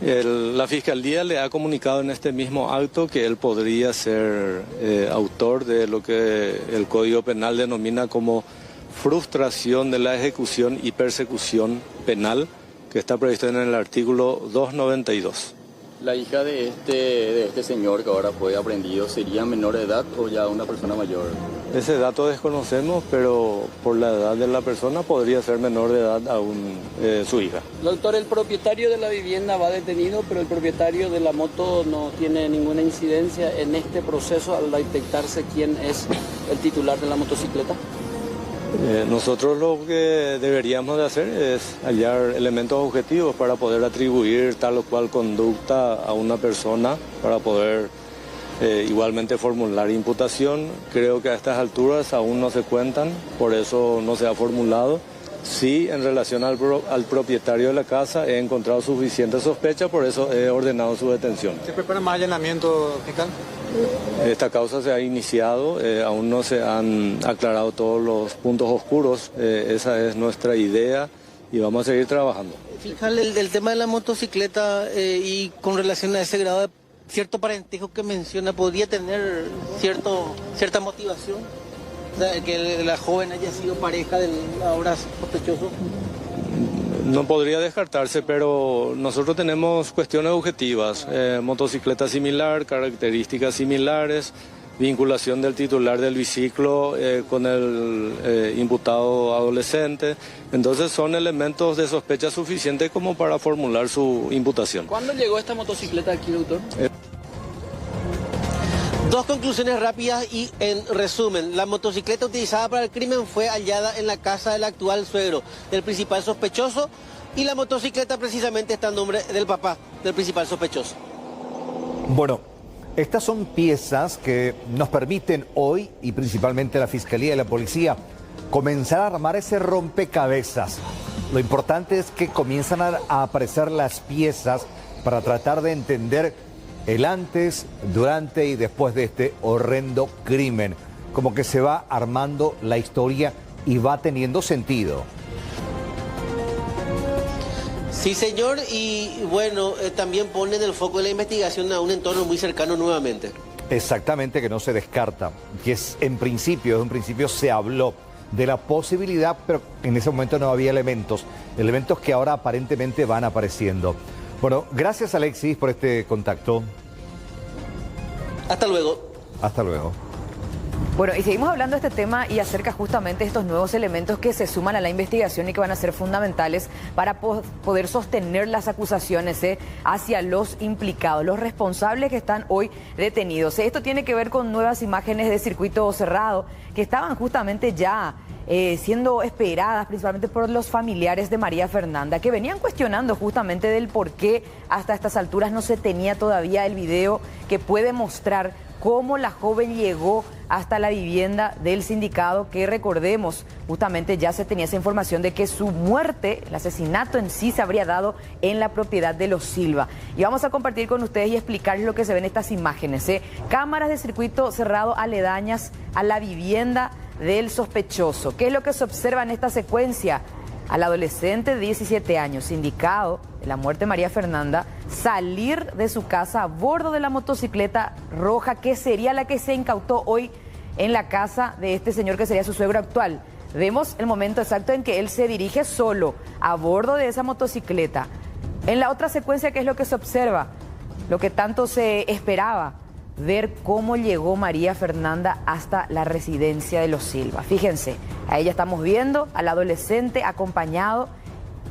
La Fiscalía le ha comunicado en este mismo acto que él podría ser autor de lo que el Código Penal denomina como frustración de la ejecución y persecución penal, que está previsto en el artículo 292. ¿La hija de este señor que ahora fue aprehendido sería menor de edad o ya una persona mayor? Ese dato desconocemos, pero por la edad de la persona podría ser menor de edad aún su hija. Doctor, el propietario de la vivienda va detenido, pero el propietario de la moto no tiene ninguna incidencia en este proceso al detectarse quién es el titular de la motocicleta. Nosotros lo que deberíamos de hacer es hallar elementos objetivos para poder atribuir tal o cual conducta a una persona, para poder igualmente formular imputación. Creo que a estas alturas aún no se cuentan, por eso no se ha formulado. Sí, en relación al propietario de la casa he encontrado suficiente sospecha, por eso he ordenado su detención. ¿Se prepara más allanamiento, fiscal? Esta causa se ha iniciado, aún no se han aclarado todos los puntos oscuros, esa es nuestra idea y vamos a seguir trabajando. Fiscal, el tema de la motocicleta y con relación a ese grado de cierto parentesco que menciona, ¿podría tener cierta motivación? O sea, que la joven haya sido pareja del ahora sospechoso. No podría descartarse, pero nosotros tenemos cuestiones objetivas, motocicleta similar, características similares, vinculación del titular del biciclo con el imputado adolescente. Entonces son elementos de sospecha suficientes como para formular su imputación. ¿Cuándo llegó esta motocicleta aquí, doctor? Dos conclusiones rápidas y en resumen. La motocicleta utilizada para el crimen fue hallada en la casa del actual suegro del principal sospechoso y la motocicleta precisamente está en nombre del papá del principal sospechoso. Bueno, estas son piezas que nos permiten hoy, y principalmente la Fiscalía y la Policía, comenzar a armar ese rompecabezas. Lo importante es que comienzan a aparecer las piezas para tratar de entender el antes, durante y después de este horrendo crimen. Como que se va armando la historia y va teniendo sentido. Sí, señor, y bueno, también pone en el foco de la investigación a un entorno muy cercano nuevamente. Exactamente, que no se descarta, que es en principio, desde un principio se habló de la posibilidad, pero en ese momento no había elementos que ahora aparentemente van apareciendo. Bueno, gracias Alexis por este contacto. Hasta luego. Hasta luego. Bueno, y seguimos hablando de este tema y acerca justamente de estos nuevos elementos que se suman a la investigación y que van a ser fundamentales para poder sostener las acusaciones hacia los implicados, los responsables que están hoy detenidos. Esto tiene que ver con nuevas imágenes de circuito cerrado que estaban justamente ya siendo esperadas principalmente por los familiares de María Fernanda, que venían cuestionando justamente del por qué hasta estas alturas no se tenía todavía el video que puede mostrar cómo la joven llegó hasta la vivienda del sindicado, que recordemos, justamente ya se tenía esa información de que su muerte, el asesinato en sí, se habría dado en la propiedad de los Silva. Y vamos a compartir con ustedes y explicarles lo que se ven en estas imágenes. Cámaras de circuito cerrado aledañas a la vivienda del sospechoso. ¿Qué es lo que se observa en esta secuencia? Al adolescente de 17 años, indicado de la muerte de María Fernanda, salir de su casa a bordo de la motocicleta roja, que sería la que se incautó hoy en la casa de este señor que sería su suegro actual. Vemos el momento exacto en que él se dirige solo a bordo de esa motocicleta. En la otra secuencia, ¿qué es lo que se observa? Lo que tanto se esperaba, ver cómo llegó María Fernanda hasta la residencia de los Silva. Fíjense, a ella estamos viendo, al adolescente acompañado,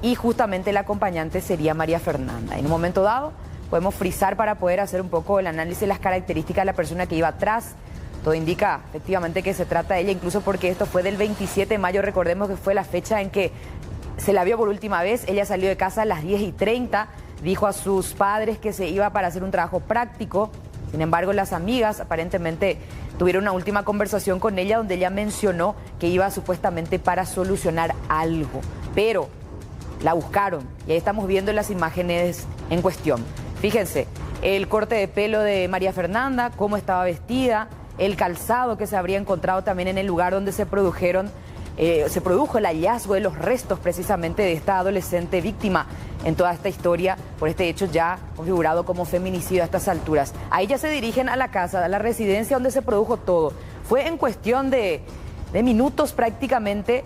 y justamente el acompañante sería María Fernanda. En un momento dado podemos frizar para poder hacer un poco el análisis de las características de la persona que iba atrás. Todo indica efectivamente que se trata de ella, incluso porque esto fue del 27 de mayo, recordemos que fue la fecha en que se la vio por última vez. Ella salió de casa a las 10:30, dijo a sus padres que se iba para hacer un trabajo práctico. Sin embargo, las amigas aparentemente tuvieron una última conversación con ella donde ella mencionó que iba supuestamente para solucionar algo, pero la buscaron y ahí estamos viendo las imágenes en cuestión. Fíjense, el corte de pelo de María Fernanda, cómo estaba vestida, el calzado que se habría encontrado también en el lugar donde se produjo el hallazgo de los restos precisamente de esta adolescente víctima en toda esta historia por este hecho ya configurado como feminicidio a estas alturas. Ahí ya se dirigen a la casa, a la residencia donde se produjo todo. Fue en cuestión de minutos prácticamente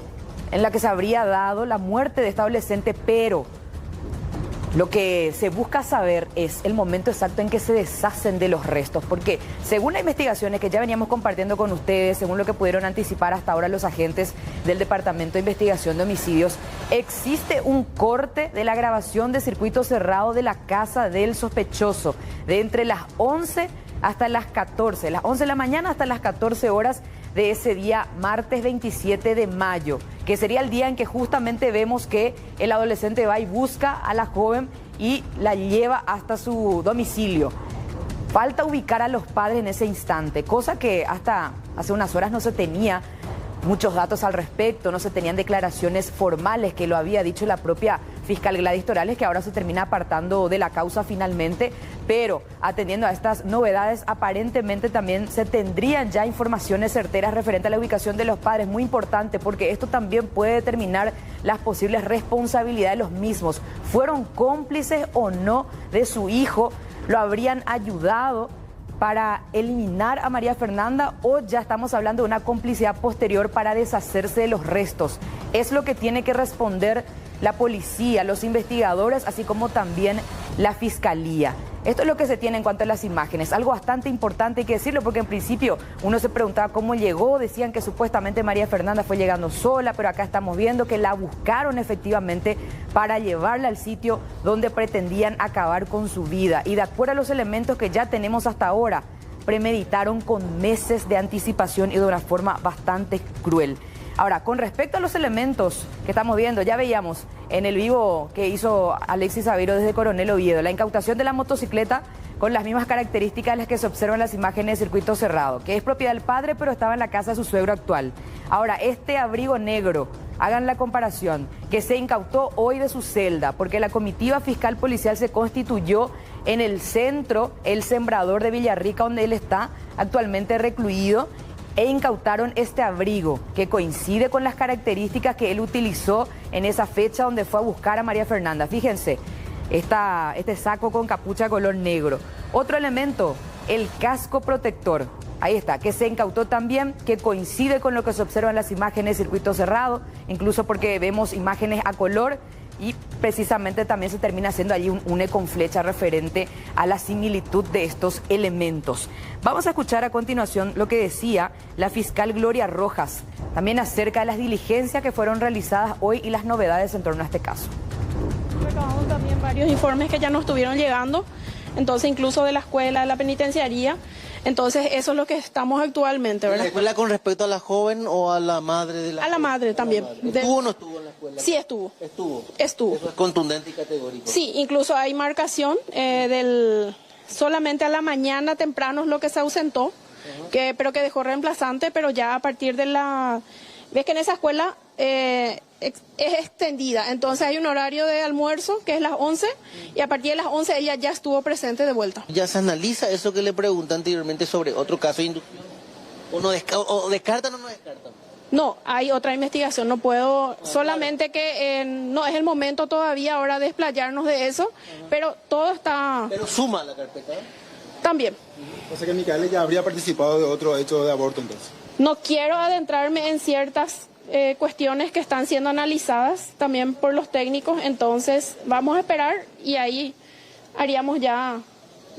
en la que se habría dado la muerte de esta adolescente, pero lo que se busca saber es el momento exacto en que se deshacen de los restos, porque según las investigaciones que ya veníamos compartiendo con ustedes, según lo que pudieron anticipar hasta ahora los agentes del Departamento de Investigación de Homicidios, existe un corte de la grabación de circuito cerrado de la casa del sospechoso, de entre las 11 hasta las 14, las 11 de la mañana hasta las 14 horas de ese día, martes 27 de mayo, que sería el día en que justamente vemos que el adolescente va y busca a la joven y la lleva hasta su domicilio. Falta ubicar a los padres en ese instante, cosa que hasta hace unas horas no se tenía muchos datos al respecto, no se tenían declaraciones formales, que lo había dicho la propia fiscal Gladys Torales, que ahora se termina apartando de la causa finalmente, pero atendiendo a estas novedades, aparentemente también se tendrían ya informaciones certeras referente a la ubicación de los padres, muy importante, porque esto también puede determinar las posibles responsabilidades de los mismos. ¿Fueron cómplices o no de su hijo? ¿Lo habrían ayudado para eliminar a María Fernanda o ya estamos hablando de una complicidad posterior para deshacerse de los restos? Es lo que tiene que responder la policía, los investigadores, así como también la fiscalía. Esto es lo que se tiene en cuanto a las imágenes. Algo bastante importante, hay que decirlo, porque en principio uno se preguntaba cómo llegó, decían que supuestamente María Fernanda fue llegando sola, pero acá estamos viendo que la buscaron efectivamente para llevarla al sitio donde pretendían acabar con su vida. Y de acuerdo a los elementos que ya tenemos hasta ahora, premeditaron con meses de anticipación y de una forma bastante cruel. Ahora, con respecto a los elementos que estamos viendo, ya veíamos en el vivo que hizo Alexis Aveiro desde Coronel Oviedo, la incautación de la motocicleta con las mismas características las que se observan en las imágenes de circuito cerrado, que es propiedad del padre, pero estaba en la casa de su suegro actual. Ahora, este abrigo negro, hagan la comparación, que se incautó hoy de su celda, porque la comitiva fiscal policial se constituyó en el centro, el Sembrador de Villarrica, donde él está actualmente recluido, e incautaron este abrigo que coincide con las características que él utilizó en esa fecha donde fue a buscar a María Fernanda. Fíjense, este saco con capucha color negro. Otro elemento, el casco protector. Ahí está, que se incautó también, que coincide con lo que se observa en las imágenes, circuito cerrado, incluso porque vemos imágenes a color y precisamente también se termina haciendo allí un une con flecha referente a la similitud de estos elementos. Vamos a escuchar a continuación lo que decía la fiscal Gloria Rojas, también acerca de las diligencias que fueron realizadas hoy y las novedades en torno a este caso. Recabamos también varios informes que ya nos estuvieron llegando, entonces incluso de la escuela, de la penitenciaría. Entonces, eso es lo que estamos actualmente, ¿verdad? ¿La escuela con respecto a la joven o a la madre de la joven? A la madre también. ¿Estuvo o no estuvo en la escuela? Sí, estuvo. ¿Estuvo? Estuvo. Eso es contundente y categórico. Sí, incluso hay marcación solamente a la mañana temprano es lo que se ausentó, pero que dejó reemplazante, pero ya a partir de la... Ves que en esa escuela es extendida, entonces hay un horario de almuerzo que es las 11 y a partir de las 11 ella ya estuvo presente de vuelta. ¿Ya se analiza eso que le pregunté anteriormente sobre otro caso de inducción? ¿O descartan o no descartan? No, hay otra investigación, no puedo, solamente que no es el momento todavía ahora de explayarnos de eso, pero todo está... ¿Pero suma la carpeta? También. O sea que Micaela ya habría participado de otro hecho de aborto entonces. No quiero adentrarme en ciertas cuestiones que están siendo analizadas también por los técnicos, entonces vamos a esperar y ahí haríamos ya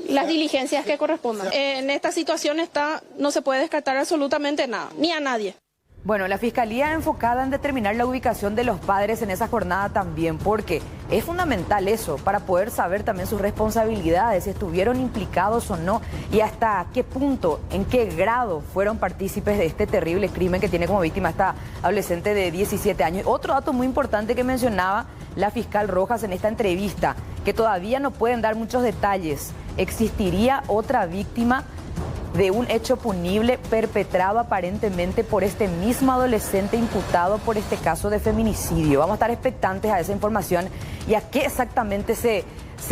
las diligencias que correspondan. En esta situación no se puede descartar absolutamente nada, ni a nadie. Bueno, la Fiscalía enfocada en determinar la ubicación de los padres en esa jornada también, porque es fundamental eso, para poder saber también sus responsabilidades, si estuvieron implicados o no, y hasta qué punto, en qué grado fueron partícipes de este terrible crimen que tiene como víctima esta adolescente de 17 años. Otro dato muy importante que mencionaba la fiscal Rojas en esta entrevista, que todavía no pueden dar muchos detalles. ¿Existiría otra víctima de un hecho punible perpetrado aparentemente por este mismo adolescente imputado por este caso de feminicidio? Vamos a estar expectantes a esa información y a qué exactamente se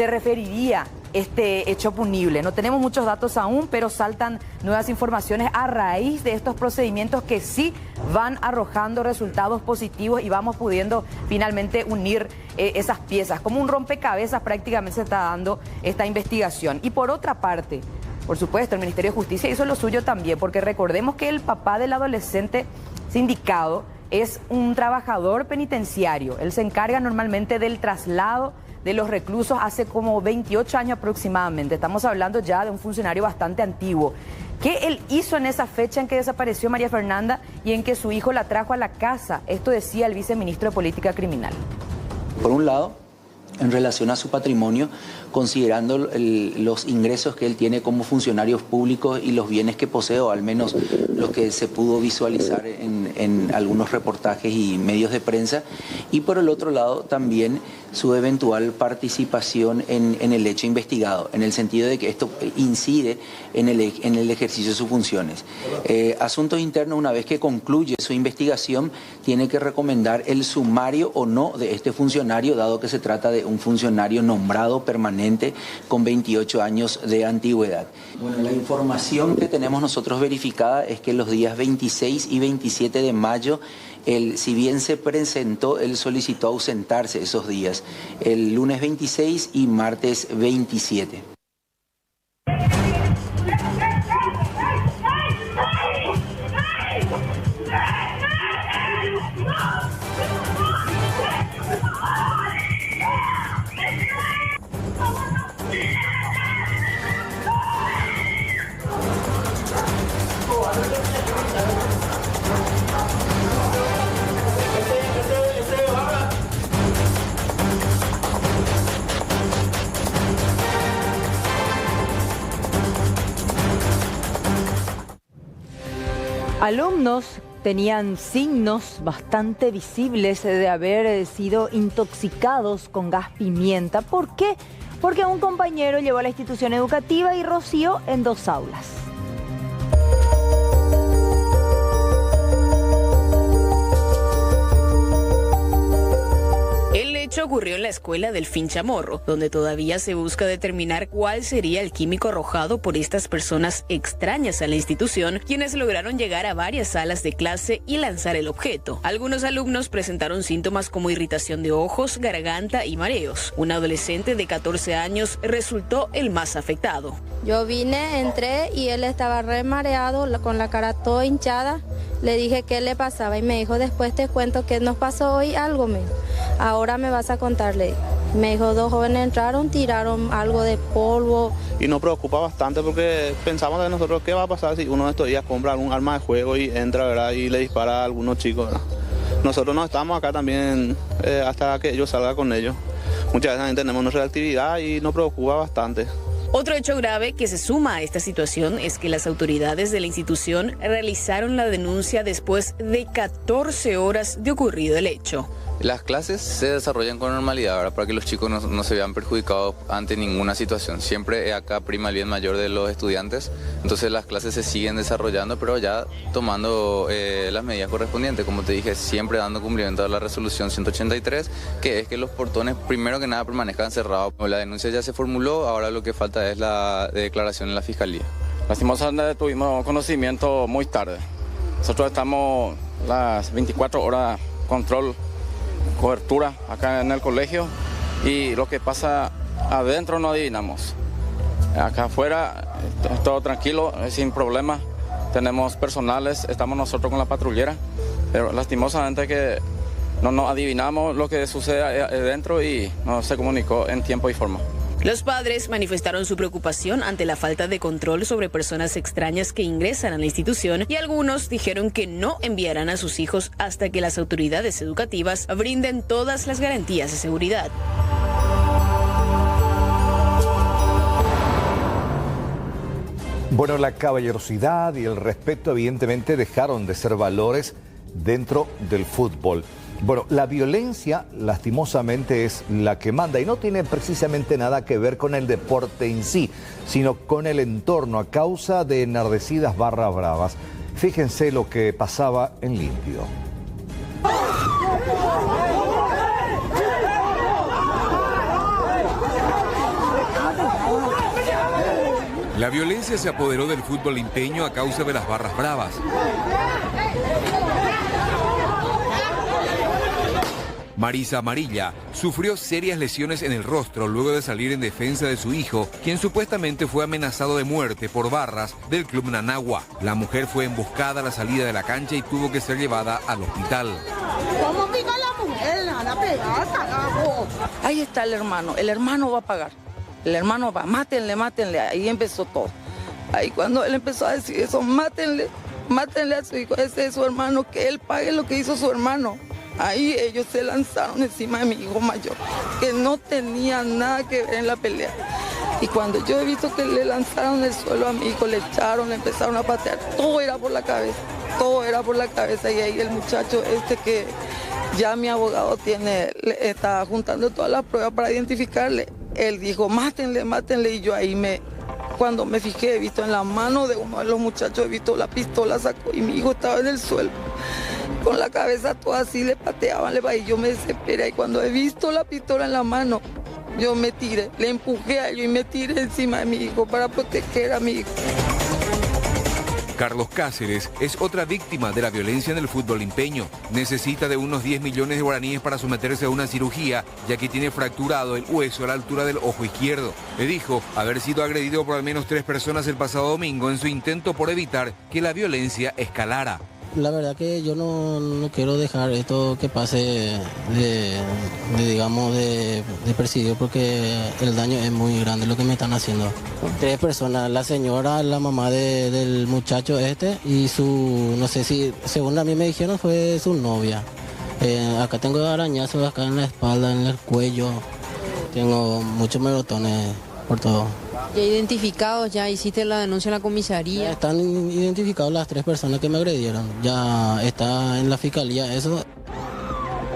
referiría este hecho punible. No tenemos muchos datos aún, pero saltan nuevas informaciones a raíz de estos procedimientos que sí van arrojando resultados positivos y vamos pudiendo finalmente unir esas piezas. Como un rompecabezas prácticamente se está dando esta investigación. Y por otra parte, por supuesto, el Ministerio de Justicia hizo lo suyo también, porque recordemos que el papá del adolescente sindicado es un trabajador penitenciario. Él se encarga normalmente del traslado de los reclusos hace como 28 años aproximadamente. Estamos hablando ya de un funcionario bastante antiguo. ¿Qué él hizo en esa fecha en que desapareció María Fernanda y en que su hijo la trajo a la casa? Esto decía el viceministro de Política Criminal. Por un lado, en relación a su patrimonio, considerando los ingresos que él tiene como funcionario público y los bienes que posee, o al menos lo que se pudo visualizar en algunos reportajes y medios de prensa, y por el otro lado también su eventual participación en el hecho investigado, en el sentido de que esto incide en el ejercicio de sus funciones. Asuntos Internos, una vez que concluye su investigación, tiene que recomendar el sumario o no de este funcionario, dado que se trata de un funcionario nombrado permanente con 28 años de antigüedad. Bueno, la información que tenemos nosotros verificada es que los días 26 y 27 de mayo, si bien se presentó, él solicitó ausentarse esos días, el lunes 26 y martes 27. Alumnos tenían signos bastante visibles de haber sido intoxicados con gas pimienta. ¿Por qué? Porque un compañero llevó a la institución educativa y roció en 2 aulas. hecho ocurrió en la escuela Delfín Chamorro, donde todavía se busca determinar cuál sería el químico arrojado por estas personas extrañas a la institución, quienes lograron llegar a varias salas de clase y lanzar el objeto. Algunos alumnos presentaron síntomas como irritación de ojos, garganta y mareos. Un adolescente de 14 años resultó el más afectado. Yo vine, entré y él estaba re mareado, con la cara toda hinchada. Le dije qué le pasaba y me dijo, después te cuento qué nos pasó hoy, algo me. Ahora me vas a contarle. Me dijo, 2 jóvenes entraron, tiraron algo de polvo. Y nos preocupa bastante porque pensamos de nosotros qué va a pasar si uno de estos días compra algún arma de juego y entra, ¿verdad? Y le dispara a algunos chicos, ¿verdad? Nosotros no estamos acá también hasta que ellos salgan con ellos. Muchas veces también tenemos nuestra actividad y nos preocupa bastante. Otro hecho grave que se suma a esta situación es que las autoridades de la institución realizaron la denuncia después de 14 horas de ocurrido el hecho. Las clases se desarrollan con normalidad, ¿verdad? Para que los chicos no se vean perjudicados ante ninguna situación. Siempre acá prima el bien mayor de los estudiantes, entonces las clases se siguen desarrollando, pero ya tomando las medidas correspondientes. Como te dije, siempre dando cumplimiento a la resolución 183, que es que los portones, primero que nada, permanezcan cerrados. La denuncia ya se formuló, ahora lo que falta es la declaración en la Fiscalía. Lastimosamente tuvimos conocimiento muy tarde. Nosotros estamos las 24 horas control, cobertura acá en el colegio y lo que pasa adentro no adivinamos. Acá afuera todo tranquilo, sin problema. Tenemos personales, estamos nosotros con la patrullera, pero lastimosamente que no adivinamos lo que sucede adentro y no se comunicó en tiempo y forma. Los padres manifestaron su preocupación ante la falta de control sobre personas extrañas que ingresan a la institución y algunos dijeron que no enviarán a sus hijos hasta que las autoridades educativas brinden todas las garantías de seguridad. Bueno, la caballerosidad y el respeto evidentemente dejaron de ser valores dentro del fútbol. Bueno, la violencia lastimosamente es la que manda y no tiene precisamente nada que ver con el deporte en sí, sino con el entorno a causa de enardecidas barras bravas. Fíjense lo que pasaba en Limpio. La violencia se apoderó del fútbol limpeño a causa de las barras bravas. Marisa Amarilla sufrió serias lesiones en el rostro luego de salir en defensa de su hijo, quien supuestamente fue amenazado de muerte por barras del club Nanagua. La mujer fue emboscada a la salida de la cancha y tuvo que ser llevada al hospital. ¿Cómo pica la mujer? La van a pegar, carajo. Ahí está el hermano va a pagar. El hermano va, mátenle, ahí empezó todo. Ahí cuando él empezó a decir eso, mátenle a su hijo, ese es su hermano, que él pague lo que hizo su hermano. Ahí ellos se lanzaron encima de mi hijo mayor, que no tenía nada que ver en la pelea. Y cuando yo he visto que le lanzaron el suelo a mi hijo, le echaron, le empezaron a patear, todo era por la cabeza. Y ahí el muchacho que ya mi abogado está juntando todas las pruebas para identificarle. Él dijo, mátenle, y yo ahí cuando me fijé, he visto en la mano de uno de los muchachos, he visto la pistola, sacó y mi hijo estaba en el suelo. Con la cabeza toda así, le pateaban, y yo me desesperé. Y cuando he visto la pistola en la mano, yo me tiré, le empujé a ellos y me tiré encima de mi hijo para proteger a mi hijo. Carlos Cáceres es otra víctima de la violencia en el fútbol limpeño. Necesita de unos 10 millones de guaraníes para someterse a una cirugía, ya que tiene fracturado el hueso a la altura del ojo izquierdo. Le dijo haber sido agredido por al menos 3 personas el pasado domingo en su intento por evitar que la violencia escalara. La verdad que yo no quiero dejar esto que pase de presidio, porque el daño es muy grande lo que me están haciendo. 3 personas, la señora, la mamá del muchacho y no sé si, según a mí me dijeron, fue su novia. Acá tengo arañazos acá en la espalda, en el cuello, tengo muchos merotones por todo. ¿Ya identificados? ¿Ya hiciste la denuncia en la comisaría? Están identificados las 3 personas que me agredieron. Ya está en la fiscalía eso.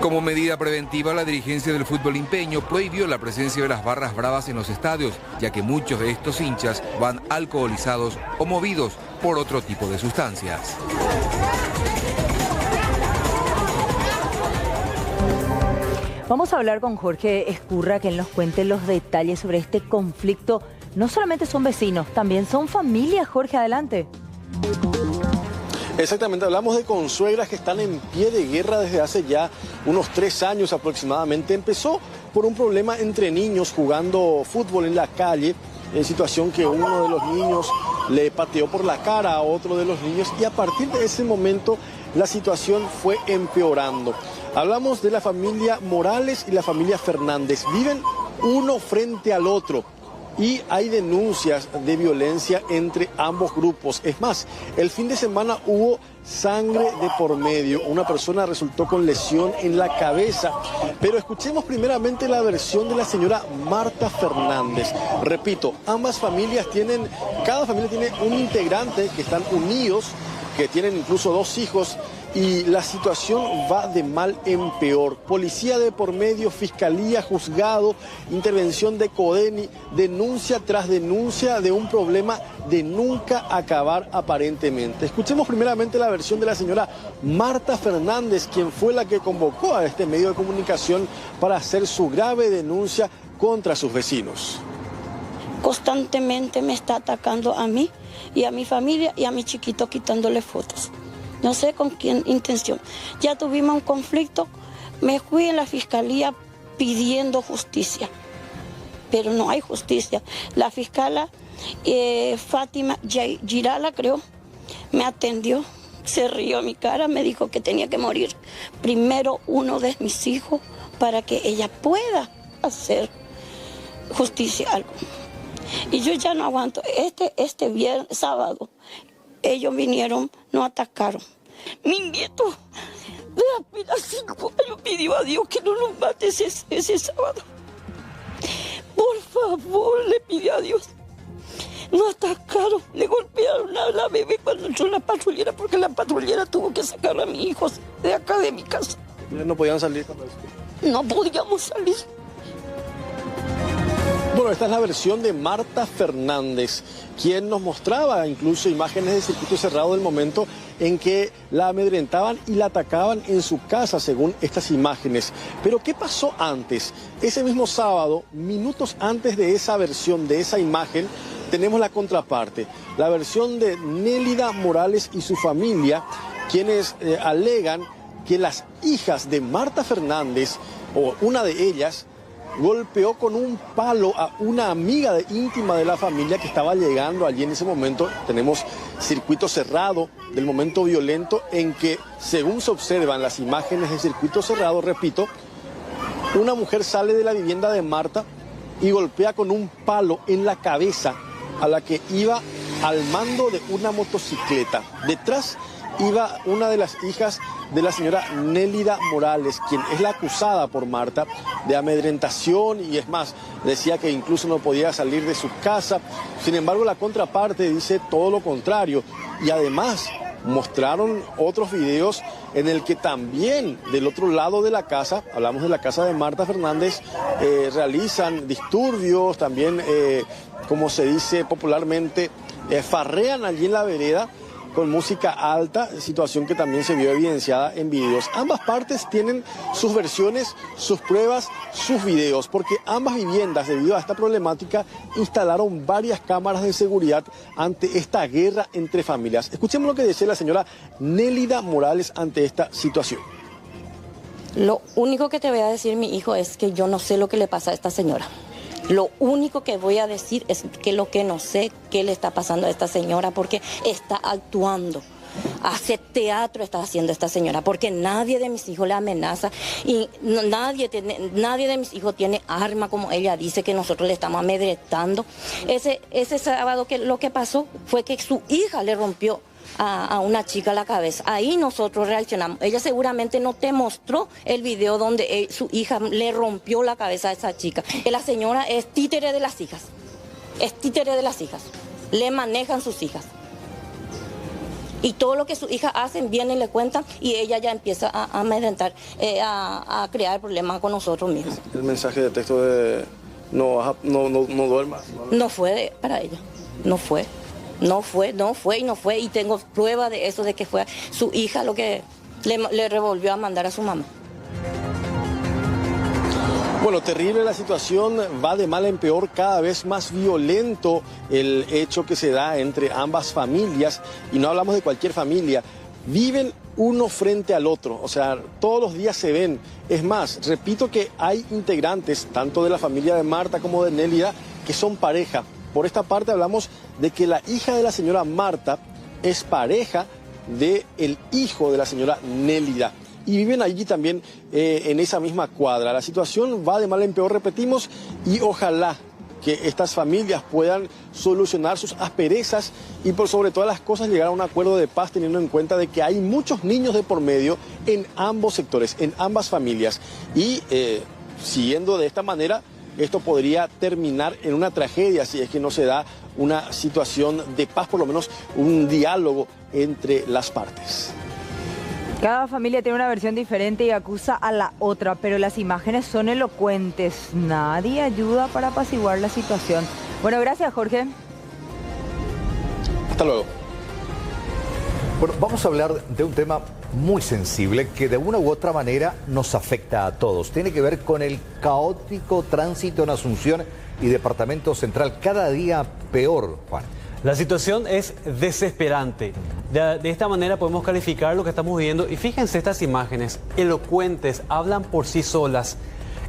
Como medida preventiva, la dirigencia del fútbol limpeño prohibió la presencia de las barras bravas en los estadios, ya que muchos de estos hinchas van alcoholizados o movidos por otro tipo de sustancias. Vamos a hablar con Jorge Escurra, que él nos cuente los detalles sobre este conflicto. No solamente son vecinos, también son familias. Jorge, adelante. Exactamente, hablamos de consuegras que están en pie de guerra desde hace ya unos 3 años aproximadamente. Empezó por un problema entre niños jugando fútbol en la calle, en situación que uno de los niños le pateó por la cara a otro de los niños, y a partir de ese momento la situación fue empeorando. Hablamos de la familia Morales y la familia Fernández. Viven uno frente al otro y hay denuncias de violencia entre ambos grupos. Es más, el fin de semana hubo sangre de por medio. Una persona resultó con lesión en la cabeza. Pero escuchemos primeramente la versión de la señora Marta Fernández. Repito, cada familia tiene un integrante que están unidos, que tienen incluso 2 hijos, y la situación va de mal en peor. Policía de por medio, fiscalía, juzgado, intervención de CODENI, denuncia tras denuncia de un problema de nunca acabar aparentemente. Escuchemos primeramente la versión de la señora Marta Fernández, quien fue la que convocó a este medio de comunicación para hacer su grave denuncia contra sus vecinos. Constantemente me está atacando a mí y a mi familia y a mi chiquito, quitándole fotos. No sé con qué intención. Ya tuvimos un conflicto, me fui en la fiscalía pidiendo justicia, pero no hay justicia. La fiscala Fátima Girala, creo, me atendió, se rió a mi cara, me dijo que tenía que morir primero uno de mis hijos para que ella pueda hacer justicia algo. Y yo ya no aguanto. Este viernes, sábado, ellos vinieron, nos atacaron. Mi nieto de apenas 5 años pidió a Dios que no nos mate ese sábado. Por favor, le pidió a Dios. Nos atacaron, le golpearon a la bebé cuando entró la patrullera, porque la patrullera tuvo que sacar a mi hijo de acá de mi casa. ¿No podían salir con eso? No podíamos salir. Bueno, esta es la versión de Marta Fernández, quien nos mostraba incluso imágenes de circuito cerrado del momento en que la amedrentaban y la atacaban en su casa, según estas imágenes. Pero ¿qué pasó antes? Ese mismo sábado, minutos antes de esa versión, de esa imagen, tenemos la contraparte, la versión de Nélida Morales y su familia, quienes alegan que las hijas de Marta Fernández, o una de ellas, golpeó con un palo a una amiga íntima de la familia que estaba llegando allí en ese momento. Tenemos circuito cerrado del momento violento en que, según se observan las imágenes de circuito cerrado, repito, una mujer sale de la vivienda de Marta y golpea con un palo en la cabeza a la que iba al mando de una motocicleta. Detrás iba una de las hijas de la señora Nélida Morales, quien es la acusada por Marta de amedrentación, y es más, decía que incluso no podía salir de su casa. Sin embargo, la contraparte dice todo lo contrario, y además mostraron otros videos en el que también del otro lado de la casa, hablamos de la casa de Marta Fernández, realizan disturbios, también, como se dice popularmente, farrean allí en la vereda con música alta, situación que también se vio evidenciada en videos. Ambas partes tienen sus versiones, sus pruebas, sus videos, porque ambas viviendas, debido a esta problemática, instalaron varias cámaras de seguridad ante esta guerra entre familias. Escuchemos lo que decía la señora Nélida Morales ante esta situación. Lo único que te voy a decir, mi hijo, es que yo no sé lo que le pasa a esta señora. Lo único que voy a decir es que lo que no sé qué le está pasando a esta señora, porque está actuando. Hace teatro está haciendo esta señora, porque nadie de mis hijos le amenaza y nadie de mis hijos tiene arma, como ella dice que nosotros le estamos amedrentando. Ese sábado lo que pasó fue que su hija le rompió a una chica la cabeza. Ahí nosotros reaccionamos. Ella seguramente no te mostró el video donde su hija le rompió la cabeza a esa chica. Que la señora es títere de las hijas. Es títere de las hijas. Le manejan sus hijas. Y todo lo que sus hijas hacen, vienen y le cuentan, y ella ya empieza a amedrentar, a crear problemas con nosotros mismos. El mensaje de texto de no duermas. No fue para ella. No fue, y tengo prueba de eso, de que fue su hija lo que le revolvió a mandar a su mamá. Bueno, terrible la situación, va de mal en peor, cada vez más violento el hecho que se da entre ambas familias, y no hablamos de cualquier familia, viven uno frente al otro, o sea, todos los días se ven. Es más, repito que hay integrantes, tanto de la familia de Marta como de Nélida, que son pareja. Por esta parte hablamos de que la hija de la señora Marta es pareja del hijo de la señora Nélida. Y viven allí también en esa misma cuadra. La situación va de mal en peor, repetimos, y ojalá que estas familias puedan solucionar sus asperezas y por sobre todas las cosas llegar a un acuerdo de paz, teniendo en cuenta de que hay muchos niños de por medio en ambos sectores, en ambas familias. Y siguiendo de esta manera, esto podría terminar en una tragedia si es que no se da una situación de paz, por lo menos un diálogo entre las partes. Cada familia tiene una versión diferente y acusa a la otra, pero las imágenes son elocuentes. Nadie ayuda para apaciguar la situación. Bueno, gracias, Jorge. Hasta luego. Bueno, vamos a hablar de un tema muy sensible que de una u otra manera nos afecta a todos. Tiene que ver con el caótico tránsito en Asunción y Departamento Central. Cada día peor, Juan. La situación es desesperante. De esta manera podemos calificar lo que estamos viviendo. Y fíjense estas imágenes, elocuentes, hablan por sí solas.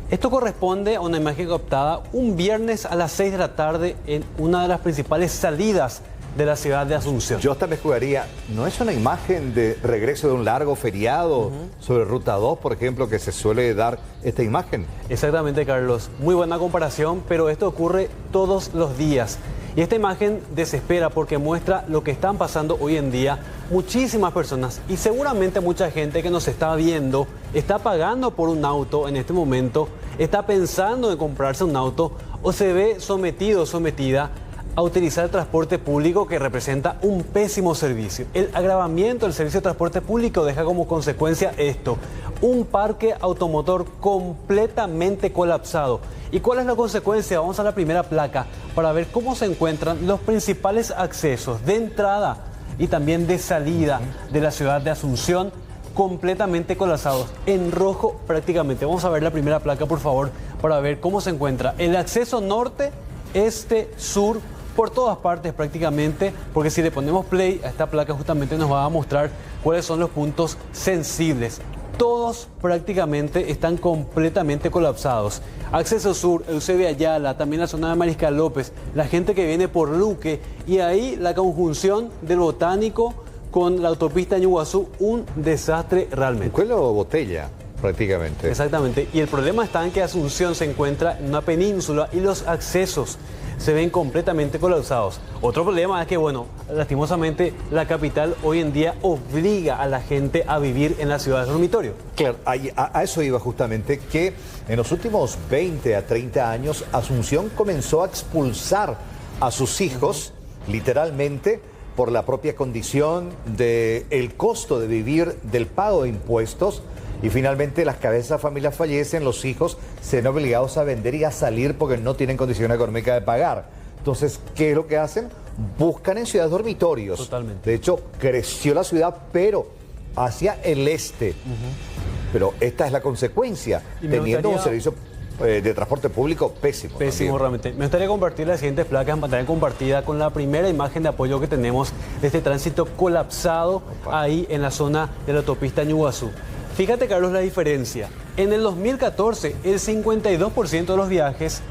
Esto corresponde a una imagen captada un viernes a las 6 de la tarde en una de las principales salidas de la ciudad de Asunción. Yo también jugaría, ¿no es una imagen de regreso de un largo feriado sobre Ruta 2, por ejemplo, que se suele dar esta imagen? Exactamente, Carlos. Muy buena comparación, pero esto ocurre todos los días. Y esta imagen desespera porque muestra lo que están pasando hoy en día muchísimas personas y seguramente mucha gente que nos está viendo está pagando por un auto en este momento, está pensando en comprarse un auto o se ve sometido o sometida a utilizar el transporte público, que representa un pésimo servicio. El agravamiento del servicio de transporte público deja como consecuencia esto: un parque automotor completamente colapsado. ¿Y cuál es la consecuencia? Vamos a la primera placa para ver cómo se encuentran los principales accesos de entrada y también de salida de la ciudad de Asunción, completamente colapsados, en rojo prácticamente. Vamos a ver la primera placa, por favor, para ver cómo se encuentra el acceso norte, este, sur, por todas partes prácticamente, porque si le ponemos play a esta placa justamente nos va a mostrar cuáles son los puntos sensibles. Todos prácticamente están completamente colapsados. Acceso sur, Eusebio Ayala, también la zona de Mariscal López, la gente que viene por Luque, y ahí la conjunción del Botánico con la autopista Ñuguazú, un desastre realmente. Cuelo o botella, prácticamente. Exactamente, y el problema está en que Asunción se encuentra en una península y los accesos se ven completamente colapsados. Otro problema es que, bueno, lastimosamente la capital hoy en día obliga a la gente a vivir en las ciudades dormitorio. Claro, a eso iba justamente, que en los últimos 20 a 30 años Asunción comenzó a expulsar a sus hijos, literalmente, por la propia condición del costo de vivir, del pago de impuestos. Y finalmente las cabezas de familias fallecen, los hijos se ven obligados a vender y a salir porque no tienen condición económica de pagar. Entonces, ¿qué es lo que hacen? Buscan en ciudades dormitorios. Totalmente. De hecho, creció la ciudad, pero hacia el este. Pero esta es la consecuencia, teniendo un servicio de transporte público pésimo. Pésimo realmente. Me gustaría compartir las siguientes placas en pantalla compartida con la primera imagen de apoyo que tenemos de este tránsito colapsado ahí en la zona de la autopista Ñuguazú. Fíjate, Carlos, la diferencia. En el 2014, el 52% de los viajes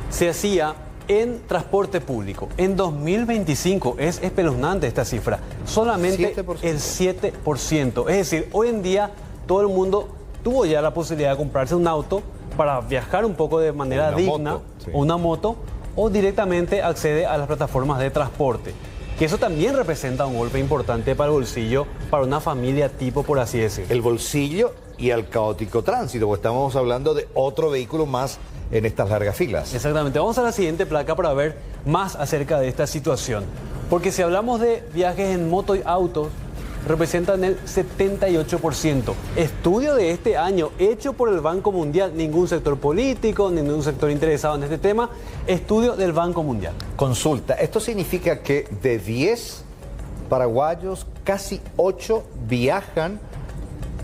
se hacía en transporte público. En 2025 es espeluznante esta cifra. Solamente 7%. El 7%. Es decir, hoy en día todo el mundo tuvo ya la posibilidad de comprarse un auto para viajar un poco de manera digna, o una moto, o directamente accede a las plataformas de transporte. Que eso también representa un golpe importante para el bolsillo, para una familia tipo, por así decirlo. El bolsillo y el caótico tránsito, porque estamos hablando de otro vehículo más en estas largas filas. Exactamente. Vamos a la siguiente placa para ver más acerca de esta situación. Porque si hablamos de viajes en moto y autos, representan el 78%. Estudio de este año hecho por el Banco Mundial, ningún sector político, ningún sector interesado en este tema, estudio del Banco Mundial. Consulta, esto significa que de 10 paraguayos, casi 8 viajan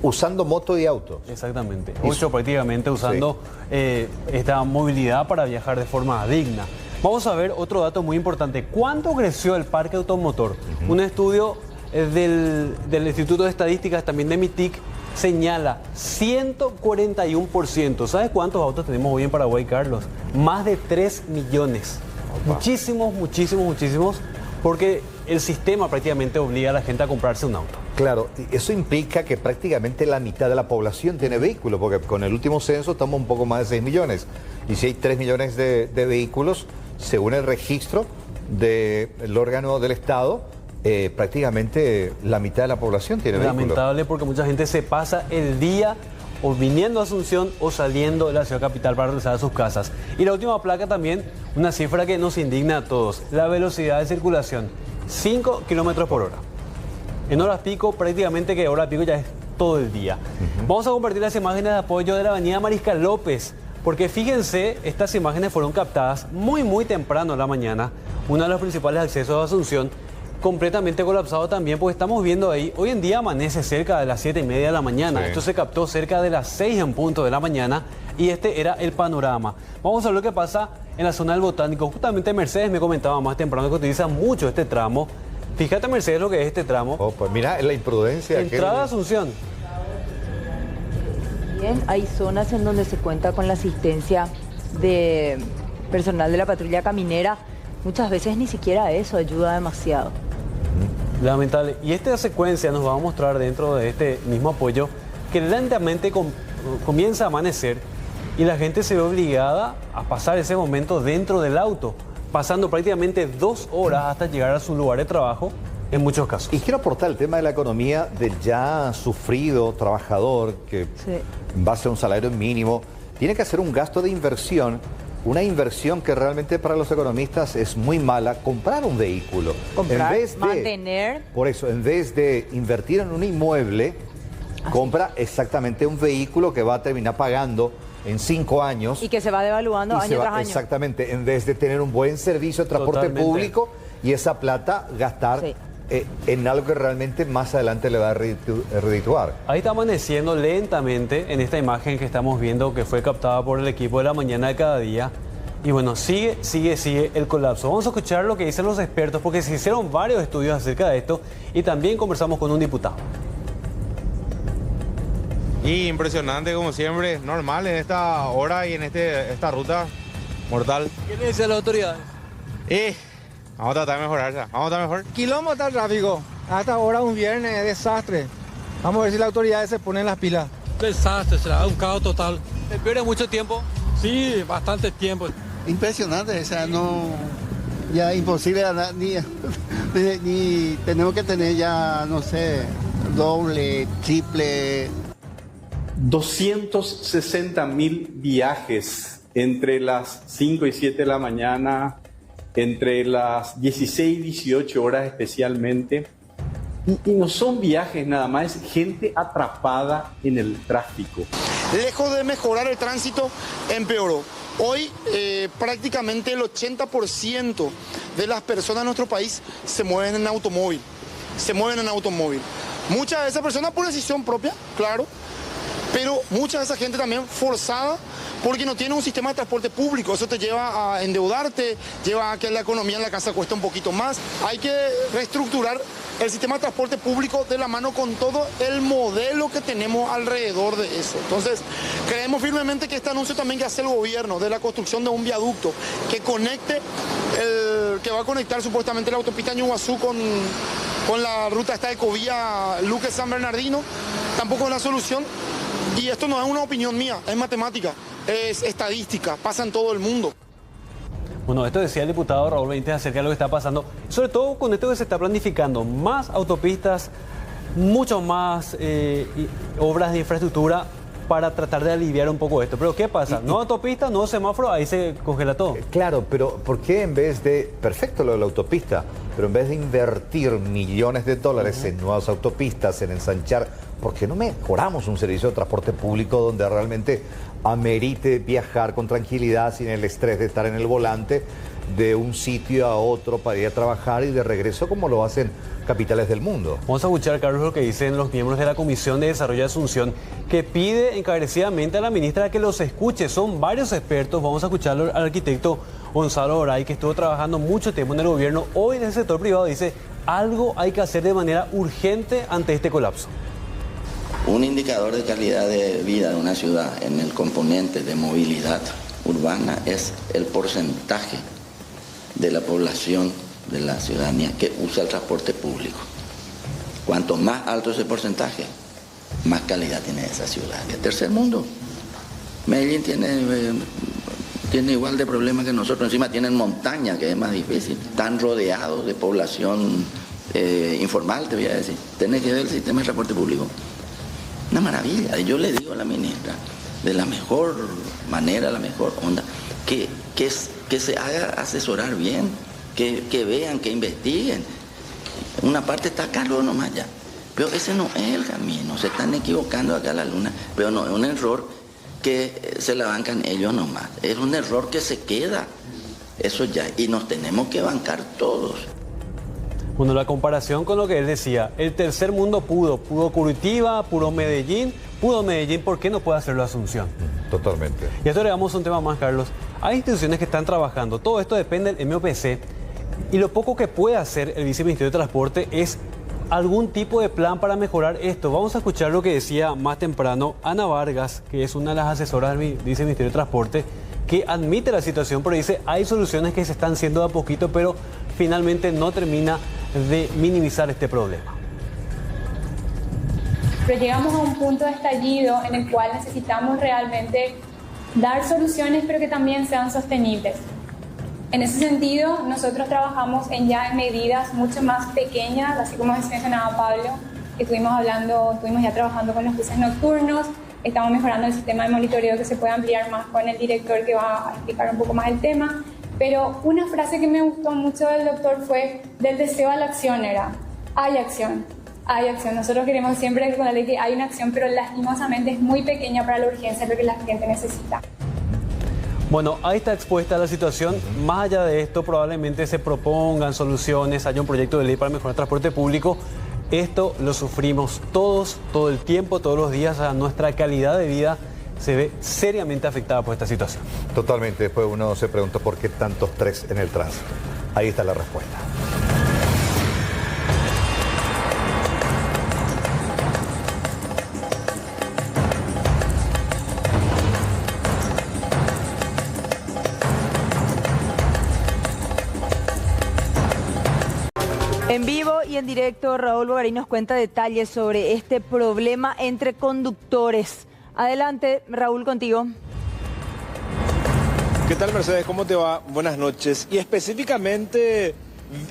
Usando moto y auto. Exactamente. 8 prácticamente usando esta movilidad para viajar de forma digna. Vamos a ver otro dato muy importante. ¿Cuánto creció el parque automotor? Un estudio del Instituto de Estadísticas, también de MITIC, señala 141%. ¿Sabes cuántos autos tenemos hoy en Paraguay, Carlos? Más de 3 millones. Muchísimos, porque el sistema prácticamente obliga a la gente a comprarse un auto. Claro, eso implica que prácticamente la mitad de la población tiene vehículo, porque con el último censo estamos un poco más de 6 millones. Y si hay 3 millones de vehículos, según el registro del órgano del Estado, prácticamente la mitad de la población tiene vehículo. Lamentable, porque mucha gente se pasa el día o viniendo a Asunción o saliendo de la ciudad capital para regresar a sus casas. Y la última placa también, una cifra que nos indigna a todos, la velocidad de circulación, 5 kilómetros por hora. En horas pico, prácticamente que hora pico ya es todo el día. Vamos a compartir las imágenes de apoyo de la avenida Mariscal López, porque fíjense, estas imágenes fueron captadas muy temprano en la mañana, uno de los principales accesos a Asunción, completamente colapsado también, porque estamos viendo ahí, hoy en día amanece cerca de las 7:30 de la mañana, esto se captó cerca de las 6 en punto de la mañana, y este era el panorama. Vamos a ver lo que pasa en la zona del Botánico. Justamente Mercedes me comentaba más temprano que utiliza mucho este tramo. Fíjate, Mercedes, lo que es este tramo. Pues mira, la imprudencia. Entrada a Asunción. Bien, hay zonas en donde se cuenta con la asistencia de personal de la patrulla caminera. Muchas veces ni siquiera eso ayuda demasiado. Lamentable. Y esta secuencia nos va a mostrar dentro de este mismo apoyo que lentamente comienza a amanecer y la gente se ve obligada a pasar ese momento dentro del auto, pasando prácticamente 2 horas hasta llegar a su lugar de trabajo en muchos casos. Y quiero aportar el tema de la economía del ya sufrido trabajador que en base a un salario mínimo tiene que hacer un gasto de inversión, una inversión que realmente para los economistas es muy mala, comprar un vehículo. Comprar, en vez de, mantener. Por eso, en vez de invertir en un inmueble, compra exactamente un vehículo que va a terminar pagando en 5 años. Y que se va devaluando año tras año. Exactamente, en vez de tener un buen servicio de transporte público y esa plata gastar en algo que realmente más adelante le va a redituar. Ahí está amaneciendo lentamente en esta imagen que estamos viendo que fue captada por el equipo de La Mañana de Cada Día. Y bueno, sigue el colapso. Vamos a escuchar lo que dicen los expertos porque se hicieron varios estudios acerca de esto y también conversamos con un diputado. Y impresionante como siempre, normal en esta hora y en esta ruta mortal. ¿Qué le dice a las autoridades? Vamos a tratar de mejorar, vamos a tratar mejor. Kilómetros está el tráfico, hasta ahora un viernes, desastre. Vamos a ver si las autoridades se ponen las pilas. Desastre, será un caos total. ¿Se pierde mucho tiempo? Sí, bastante tiempo. Impresionante, o sea, no, ya imposible andar, ni tenemos que tener ya, no sé, doble, triple. 260.000 viajes entre las 5 y 7 de la mañana, entre las 16 y 18 horas especialmente. Y no son viajes nada más, es gente atrapada en el tráfico. Lejos de mejorar el tránsito, empeoró. Hoy prácticamente el 80% de las personas en nuestro país se mueven en automóvil. Muchas de esas personas por decisión propia, claro, pero mucha de esa gente también forzada porque no tiene un sistema de transporte público. Eso te lleva a endeudarte, lleva a que la economía en la casa cueste un poquito más. Hay que reestructurar el sistema de transporte público de la mano con todo el modelo que tenemos alrededor de eso. Entonces, creemos firmemente que este anuncio también que hace el gobierno de la construcción de un viaducto que conecte, que va a conectar supuestamente la autopista Ñuguazú con la ruta esta de Ecovía Luque San Bernardino, tampoco es la solución. Y esto no es una opinión mía, es matemática, es estadística, pasa en todo el mundo. Bueno, esto decía el diputado Raúl Benítez acerca de lo que está pasando, sobre todo con esto que se está planificando, más autopistas, mucho más obras de infraestructura para tratar de aliviar un poco esto. Pero ¿qué pasa? No autopista, no semáforo, ahí se congela todo. Claro, pero ¿por qué en vez de, perfecto lo de la autopista, pero en vez de invertir millones de dólares en nuevas autopistas, en ensanchar, ¿por qué no mejoramos un servicio de transporte público donde realmente amerite viajar con tranquilidad, sin el estrés de estar en el volante? de un sitio a otro para ir a trabajar y de regreso como lo hacen capitales del mundo. Vamos a escuchar, Carlos, lo que dicen los miembros de la Comisión de Desarrollo de Asunción, que pide encarecidamente a la ministra que los escuche. Son varios expertos. Vamos a escuchar al arquitecto Gonzalo Oray, que estuvo trabajando mucho tiempo en el gobierno. Hoy en el sector privado dice, algo hay que hacer de manera urgente ante este colapso. Un indicador de calidad de vida de una ciudad en el componente de movilidad urbana es el porcentaje de la población de la ciudadanía que usa el transporte público. Cuanto más alto ese porcentaje, más calidad tiene esa ciudad. El tercer mundo. Medellín tiene igual de problemas que nosotros. Encima tienen montaña, que es más difícil. Están rodeados de población informal, te voy a decir. Tenés que ver el sistema de transporte público. Una maravilla. Y yo le digo a la ministra, de la mejor manera, la mejor onda, que se haga asesorar bien, que vean, que investiguen. Una parte está acá, luego nomás ya. Pero ese no es el camino, se están equivocando acá a la luna. Pero no, es un error que se la bancan ellos nomás. Es un error que se queda, eso ya, y nos tenemos que bancar todos. Bueno, la comparación con lo que él decía, el tercer mundo pudo Curitiba, pudo Medellín, ¿por qué no puede hacerlo Asunción? Totalmente. Y esto le damos un tema más, Carlos. Hay instituciones que están trabajando, todo esto depende del MOPC, y lo poco que puede hacer el Viceministerio de Transporte es algún tipo de plan para mejorar esto. Vamos a escuchar lo que decía más temprano Ana Vargas, que es una de las asesoras del Viceministerio de Transporte, que admite la situación, pero dice hay soluciones que se están haciendo de a poquito, pero finalmente no termina de minimizar este problema. Pero llegamos a un punto de estallido en el cual necesitamos realmente dar soluciones, pero que también sean sostenibles. En ese sentido, nosotros trabajamos en medidas mucho más pequeñas, así como mencionaba Pablo, que estuvimos ya trabajando con los buses nocturnos, estamos mejorando el sistema de monitoreo que se puede ampliar más con el director que va a explicar un poco más el tema. Pero una frase que me gustó mucho del doctor fue, del deseo a la acción hay acción. Hay acción. Nosotros queremos siempre recordarle que hay una acción, pero lastimosamente es muy pequeña para la urgencia, lo que la gente necesita. Bueno, ahí está expuesta la situación. Más allá de esto, probablemente se propongan soluciones, haya un proyecto de ley para mejorar el transporte público. Esto lo sufrimos todos, todo el tiempo, todos los días. Nuestra calidad de vida se ve seriamente afectada por esta situación. Totalmente. Después uno se pregunta por qué tanto estrés en el tránsito. Ahí está la respuesta. En vivo y en directo, Raúl Bogarín nos cuenta detalles sobre este problema entre conductores. Adelante, Raúl, contigo. ¿Qué tal, Mercedes? ¿Cómo te va? Buenas noches. Y específicamente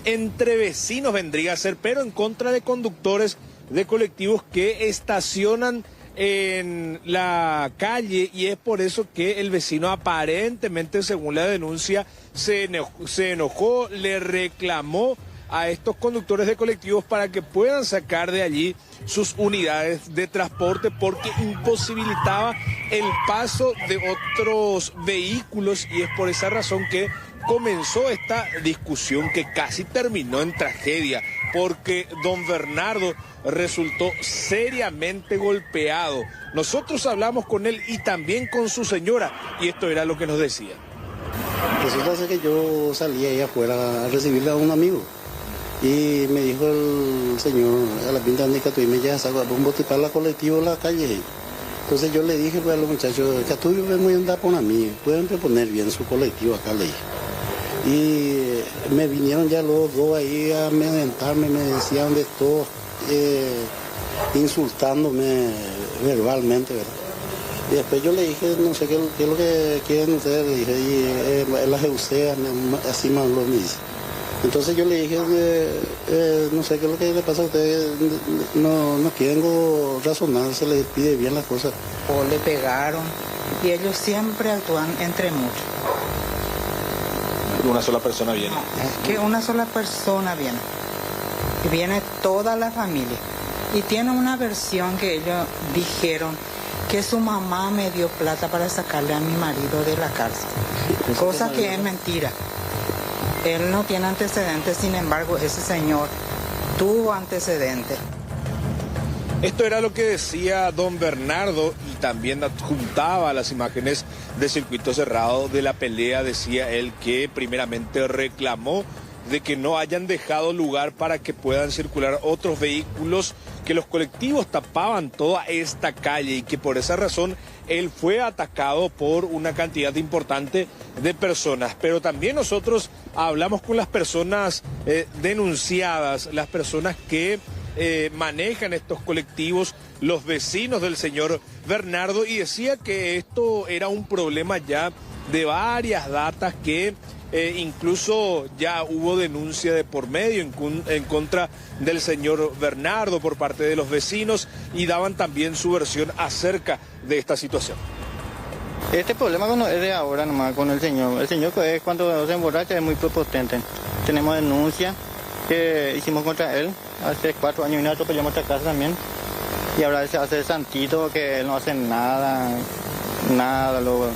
entre vecinos vendría a ser, pero en contra de conductores de colectivos que estacionan en la calle, y es por eso que el vecino aparentemente, según la denuncia, se enojó, le reclamó a estos conductores de colectivos para que puedan sacar de allí sus unidades de transporte, porque imposibilitaba el paso de otros vehículos, y es por esa razón que comenzó esta discusión que casi terminó en tragedia, porque don Bernardo resultó seriamente golpeado. Nosotros hablamos con él y también con su señora, y esto era lo que nos decía. Resulta ser que yo salí ahí afuera a recibirle a un amigo. Y me dijo el señor, a la pinta de que me ya saco un botipar la colectivo en la calle. Entonces yo le dije pues, a los muchachos, que tú muy andar por mí, pueden proponer bien su colectivo acá, le dije. Y me vinieron ya los dos ahí a amedrentarme, me decían de todo, insultándome verbalmente, ¿verdad? Y después yo le dije, no sé qué es lo que quieren ustedes, le dije, y la Jeusea, así me habló, me dice. Entonces yo le dije, no sé qué es lo que le pasa a ustedes, no quieren razonar, se les pide bien las cosas. O le pegaron, y ellos siempre actúan entre muchos. ¿Una sola persona viene? No, es que una sola persona viene, y viene toda la familia. Y tiene una versión que ellos dijeron, que su mamá me dio plata para sacarle a mi marido de la cárcel, cosa que es mentira. Él no tiene antecedentes, sin embargo, ese señor tuvo antecedentes. Esto era lo que decía don Bernardo y también adjuntaba las imágenes de circuito cerrado de la pelea. Decía él que primeramente reclamó de que no hayan dejado lugar para que puedan circular otros vehículos, que los colectivos tapaban toda esta calle y que por esa razón él fue atacado por una cantidad importante de personas. Pero también nosotros hablamos con las personas denunciadas, las personas que manejan estos colectivos, los vecinos del señor Bernardo, y decía que esto era un problema ya de varias datas, que incluso ya hubo denuncia de por medio en contra del señor Bernardo por parte de los vecinos, y daban también su versión acerca de esta situación. Este problema no es de ahora nomás con el señor. El señor cuando se emborracha es muy prepotente. Tenemos denuncia que hicimos contra él hace 4 años y nosotros peleamos otra casa también. Y ahora se hace el santito, que él no hace nada luego.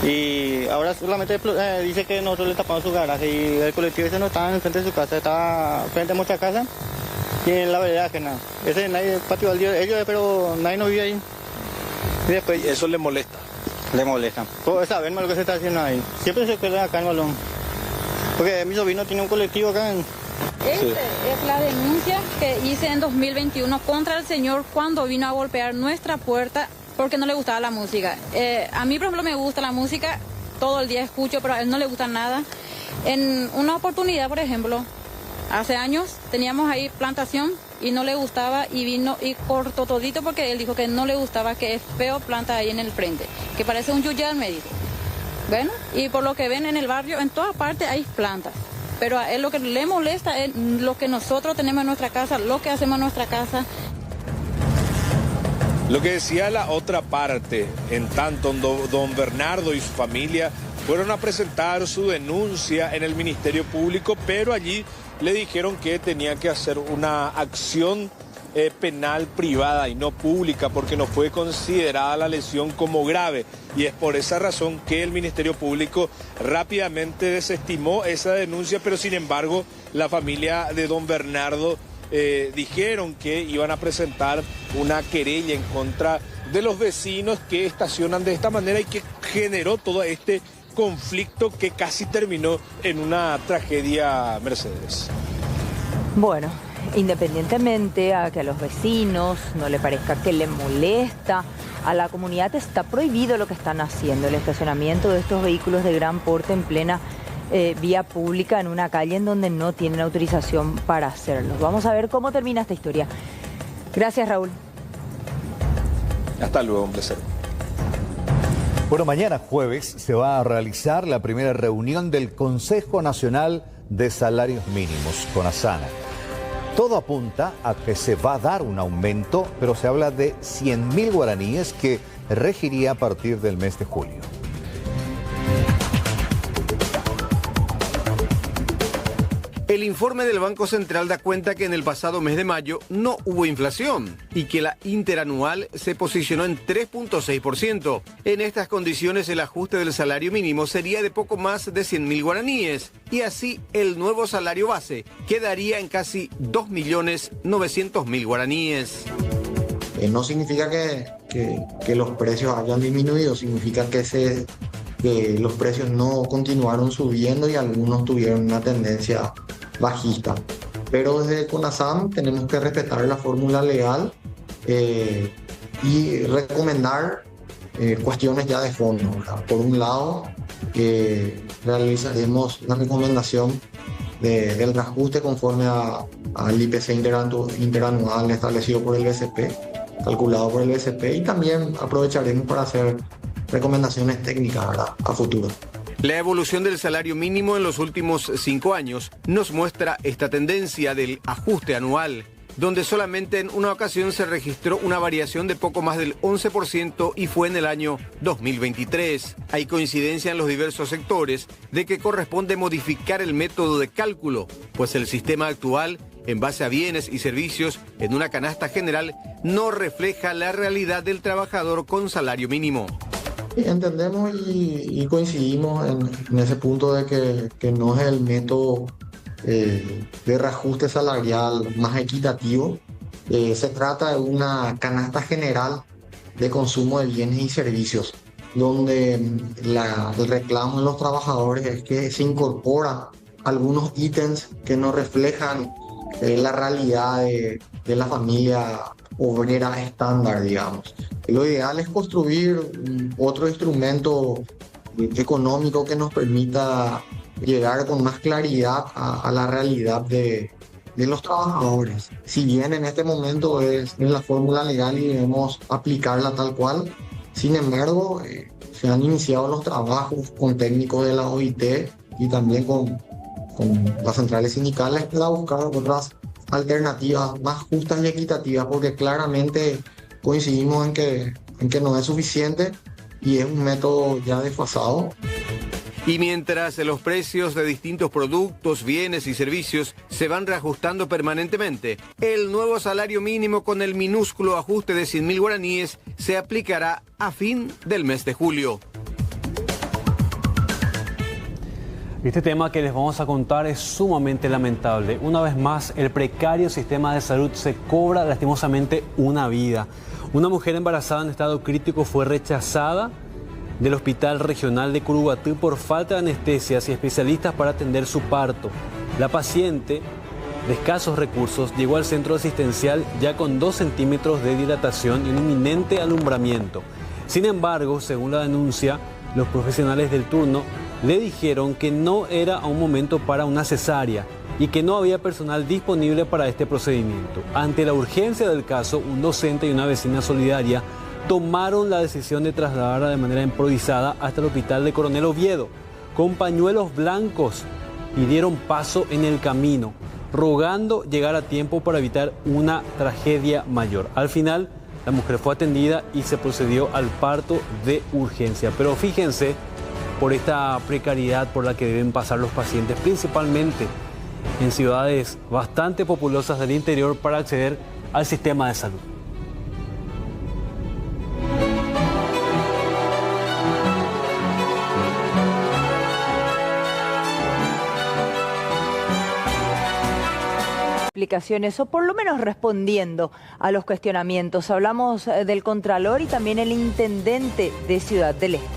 Y ahora solamente dice que nosotros le tapamos su garaje, y el colectivo ese no está en frente de su casa, está frente a nuestra casa y en la vereda que nada. Ese es el patio baldío de ellos, pero nadie nos vive ahí. Y después, ¿y eso le molesta? Le molesta. Pues sabemos lo que se está haciendo ahí. Siempre se queda acá en Balón. Porque mi sobrino tiene un colectivo acá en... Esta es la denuncia que hice en 2021 contra el señor cuando vino a golpear nuestra puerta porque no le gustaba la música. A mí, por ejemplo, me gusta la música, todo el día escucho, pero a él no le gusta nada. En una oportunidad, por ejemplo, hace años teníamos ahí plantación y no le gustaba, y vino y cortó todito porque él dijo que no le gustaba, que es feo planta ahí en el frente, que parece un yuyal, me dijo. Bueno, y por lo que ven en el barrio, en todas partes hay plantas. Pero a él lo que le molesta es lo que nosotros tenemos en nuestra casa, lo que hacemos en nuestra casa. Lo que decía la otra parte, en tanto don Bernardo y su familia fueron a presentar su denuncia en el Ministerio Público, pero allí le dijeron que tenía que hacer una acción penal privada y no pública, porque no fue considerada la lesión como grave, y es por esa razón que el Ministerio Público rápidamente desestimó esa denuncia. Pero sin embargo la familia de don Bernardo dijeron que iban a presentar una querella en contra de los vecinos que estacionan de esta manera y que generó todo este conflicto que casi terminó en una tragedia, Mercedes. Bueno, independientemente a que a los vecinos no le parezca que le molesta, a la comunidad está prohibido lo que están haciendo, el estacionamiento de estos vehículos de gran porte en plena vía pública en una calle en donde no tienen autorización para hacerlo. Vamos a ver cómo termina esta historia. Gracias, Raúl. Hasta luego, un placer. Bueno, mañana jueves se va a realizar la primera reunión del Consejo Nacional de Salarios Mínimos, CONASANA. Todo apunta a que se va a dar un aumento, pero se habla de 100.000 guaraníes que regiría a partir del mes de julio. El informe del Banco Central da cuenta que en el pasado mes de mayo no hubo inflación y que la interanual se posicionó en 3.6%. En estas condiciones el ajuste del salario mínimo sería de poco más de 100.000 guaraníes y así el nuevo salario base quedaría en casi 2.900.000 guaraníes. No significa que los precios hayan disminuido, significa que los precios no continuaron subiendo y algunos tuvieron una tendencia bajista. Pero desde CONASAM tenemos que respetar la fórmula legal y recomendar cuestiones ya de fondo, ¿verdad? Por un lado, realizaremos la recomendación del reajuste conforme al IPC interanual establecido por el BCP, calculado por el BCP, y también aprovecharemos para hacer recomendaciones técnicas, ¿verdad?, a futuro. La evolución del salario mínimo en los últimos 5 años nos muestra esta tendencia del ajuste anual, donde solamente en una ocasión se registró una variación de poco más del 11% y fue en el año 2023. Hay coincidencia en los diversos sectores de que corresponde modificar el método de cálculo, pues el sistema actual, en base a bienes y servicios en una canasta general, no refleja la realidad del trabajador con salario mínimo. Entendemos y coincidimos en ese punto de que no es el método de reajuste salarial más equitativo. Se trata de una canasta general de consumo de bienes y servicios, donde el reclamo de los trabajadores es que se incorporan algunos ítems que no reflejan la realidad de la familia obrera estándar, digamos. Lo ideal es construir otro instrumento económico que nos permita llegar con más claridad a la realidad de los trabajadores. Si bien en este momento es la fórmula legal y debemos aplicarla tal cual, sin embargo, se han iniciado los trabajos con técnicos de la OIT y también con las centrales sindicales para buscar otras alternativas más justas y equitativas, porque claramente coincidimos en que no es suficiente y es un método ya desfasado. Y mientras los precios de distintos productos, bienes y servicios se van reajustando permanentemente, el nuevo salario mínimo con el minúsculo ajuste de 100.000 guaraníes se aplicará a fin del mes de julio. Este tema que les vamos a contar es sumamente lamentable. Una vez más, el precario sistema de salud se cobra lastimosamente una vida. Una mujer embarazada en estado crítico fue rechazada del Hospital Regional de Curuguatí por falta de anestesias y especialistas para atender su parto. La paciente, de escasos recursos, llegó al centro asistencial ya con 2 centímetros de dilatación y un inminente alumbramiento. Sin embargo, según la denuncia, los profesionales del turno le dijeron que no era un momento para una cesárea y que no había personal disponible para este procedimiento. Ante la urgencia del caso, un docente y una vecina solidaria tomaron la decisión de trasladarla de manera improvisada hasta el hospital de Coronel Oviedo, con pañuelos blancos, y dieron paso en el camino, rogando llegar a tiempo para evitar una tragedia mayor. Al final, la mujer fue atendida y se procedió al parto de urgencia. Pero fíjense por esta precariedad por la que deben pasar los pacientes, principalmente en ciudades bastante populosas del interior, para acceder al sistema de salud. Explicaciones, o por lo menos respondiendo a los cuestionamientos. Hablamos del Contralor y también el Intendente de Ciudad del Este.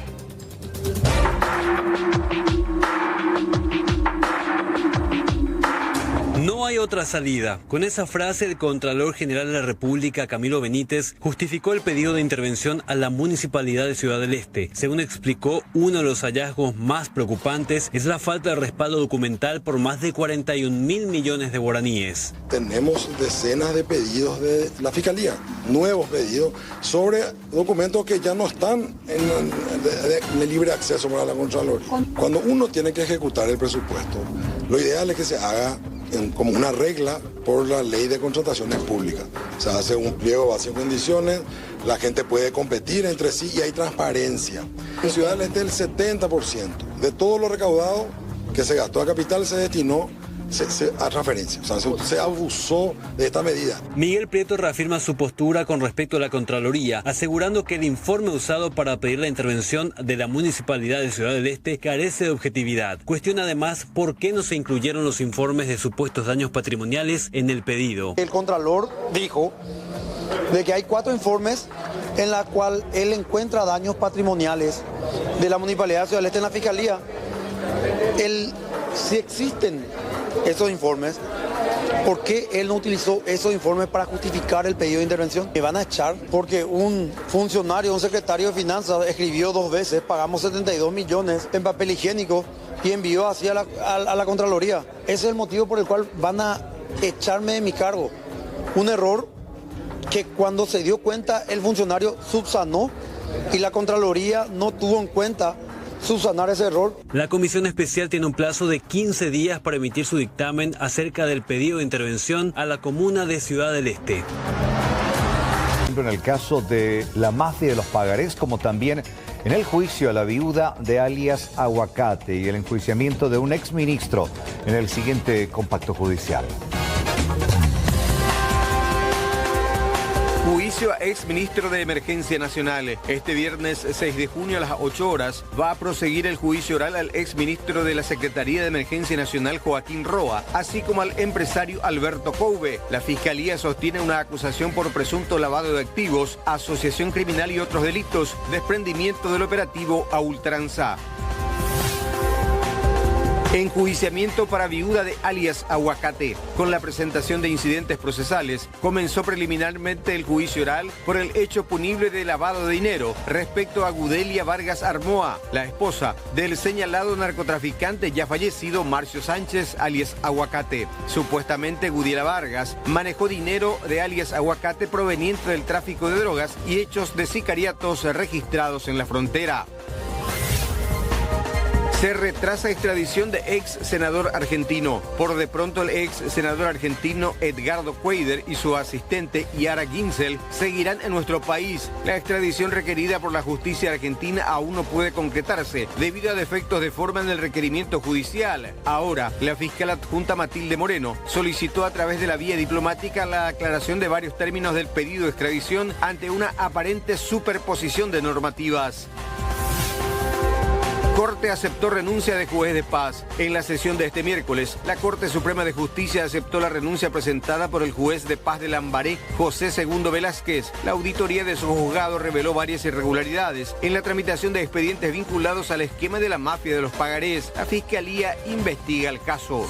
No hay otra salida. Con esa frase, el Contralor General de la República, Camilo Benítez, justificó el pedido de intervención a la Municipalidad de Ciudad del Este. Según explicó, uno de los hallazgos más preocupantes es la falta de respaldo documental por más de 41.000 millones de guaraníes. Tenemos decenas de pedidos de la Fiscalía, nuevos pedidos sobre documentos que ya no están en el libre acceso para la Contraloría. Cuando uno tiene que ejecutar el presupuesto, lo ideal es que se haga como una regla por la ley de contrataciones públicas. Se hace un pliego básico de condiciones, la gente puede competir entre sí y hay transparencia. En Ciudad del Este el 70% de todo lo recaudado que se gastó a capital se destinó a transferencia, o sea, se abusó de esta medida. Miguel Prieto reafirma su postura con respecto a la Contraloría, asegurando que el informe usado para pedir la intervención de la Municipalidad de Ciudad del Este carece de objetividad. Cuestiona además por qué no se incluyeron los informes de supuestos daños patrimoniales en el pedido. El Contralor dijo de que hay 4 informes en la cual él encuentra daños patrimoniales de la Municipalidad de Ciudad del Este en la Fiscalía. Si existen esos informes, ¿por qué él no utilizó esos informes para justificar el pedido de intervención? Me van a echar porque un funcionario, un secretario de Finanzas escribió 2 veces, pagamos 72 millones en papel higiénico y envió así a la Contraloría. Ese es el motivo por el cual van a echarme de mi cargo. Un error que cuando se dio cuenta el funcionario subsanó y la Contraloría no tuvo en cuenta subsanar ese error. La comisión especial tiene un plazo de 15 días para emitir su dictamen acerca del pedido de intervención a la comuna de Ciudad del Este. En el caso de la mafia de los pagarés, como también en el juicio a la viuda de alias Aguacate y el enjuiciamiento de un exministro en el siguiente compacto judicial. juicio a exministro de Emergencia Nacional. Este viernes 6 de junio a las 8 horas va a proseguir el juicio oral al exministro de la Secretaría de Emergencia Nacional, Joaquín Roa, así como al empresario Alberto Couve. La Fiscalía sostiene una acusación por presunto lavado de activos, asociación criminal y otros delitos, desprendimiento del operativo a ultranza. Enjuiciamiento para viuda de alias Aguacate. Con la presentación de incidentes procesales, comenzó preliminarmente el juicio oral por el hecho punible de lavado de dinero respecto a Gudelia Vargas Armoa, la esposa del señalado narcotraficante ya fallecido Marcio Sánchez, alias Aguacate. Supuestamente Gudelia Vargas manejó dinero de alias Aguacate proveniente del tráfico de drogas y hechos de sicariatos registrados en la frontera. Se retrasa extradición de ex senador argentino. Por de pronto el ex senador argentino Edgardo Cuader y su asistente Yara Ginsel seguirán en nuestro país. La extradición requerida por la justicia argentina aún no puede concretarse debido a defectos de forma en el requerimiento judicial. Ahora, la fiscal adjunta Matilde Moreno solicitó a través de la vía diplomática la aclaración de varios términos del pedido de extradición ante una aparente superposición de normativas. Corte aceptó renuncia de juez de paz. En la sesión de este miércoles, la Corte Suprema de Justicia aceptó la renuncia presentada por el juez de paz de Lambaré, José Segundo Velázquez. La auditoría de su juzgado reveló varias irregularidades en la tramitación de expedientes vinculados al esquema de la mafia de los pagarés. La Fiscalía investiga el caso.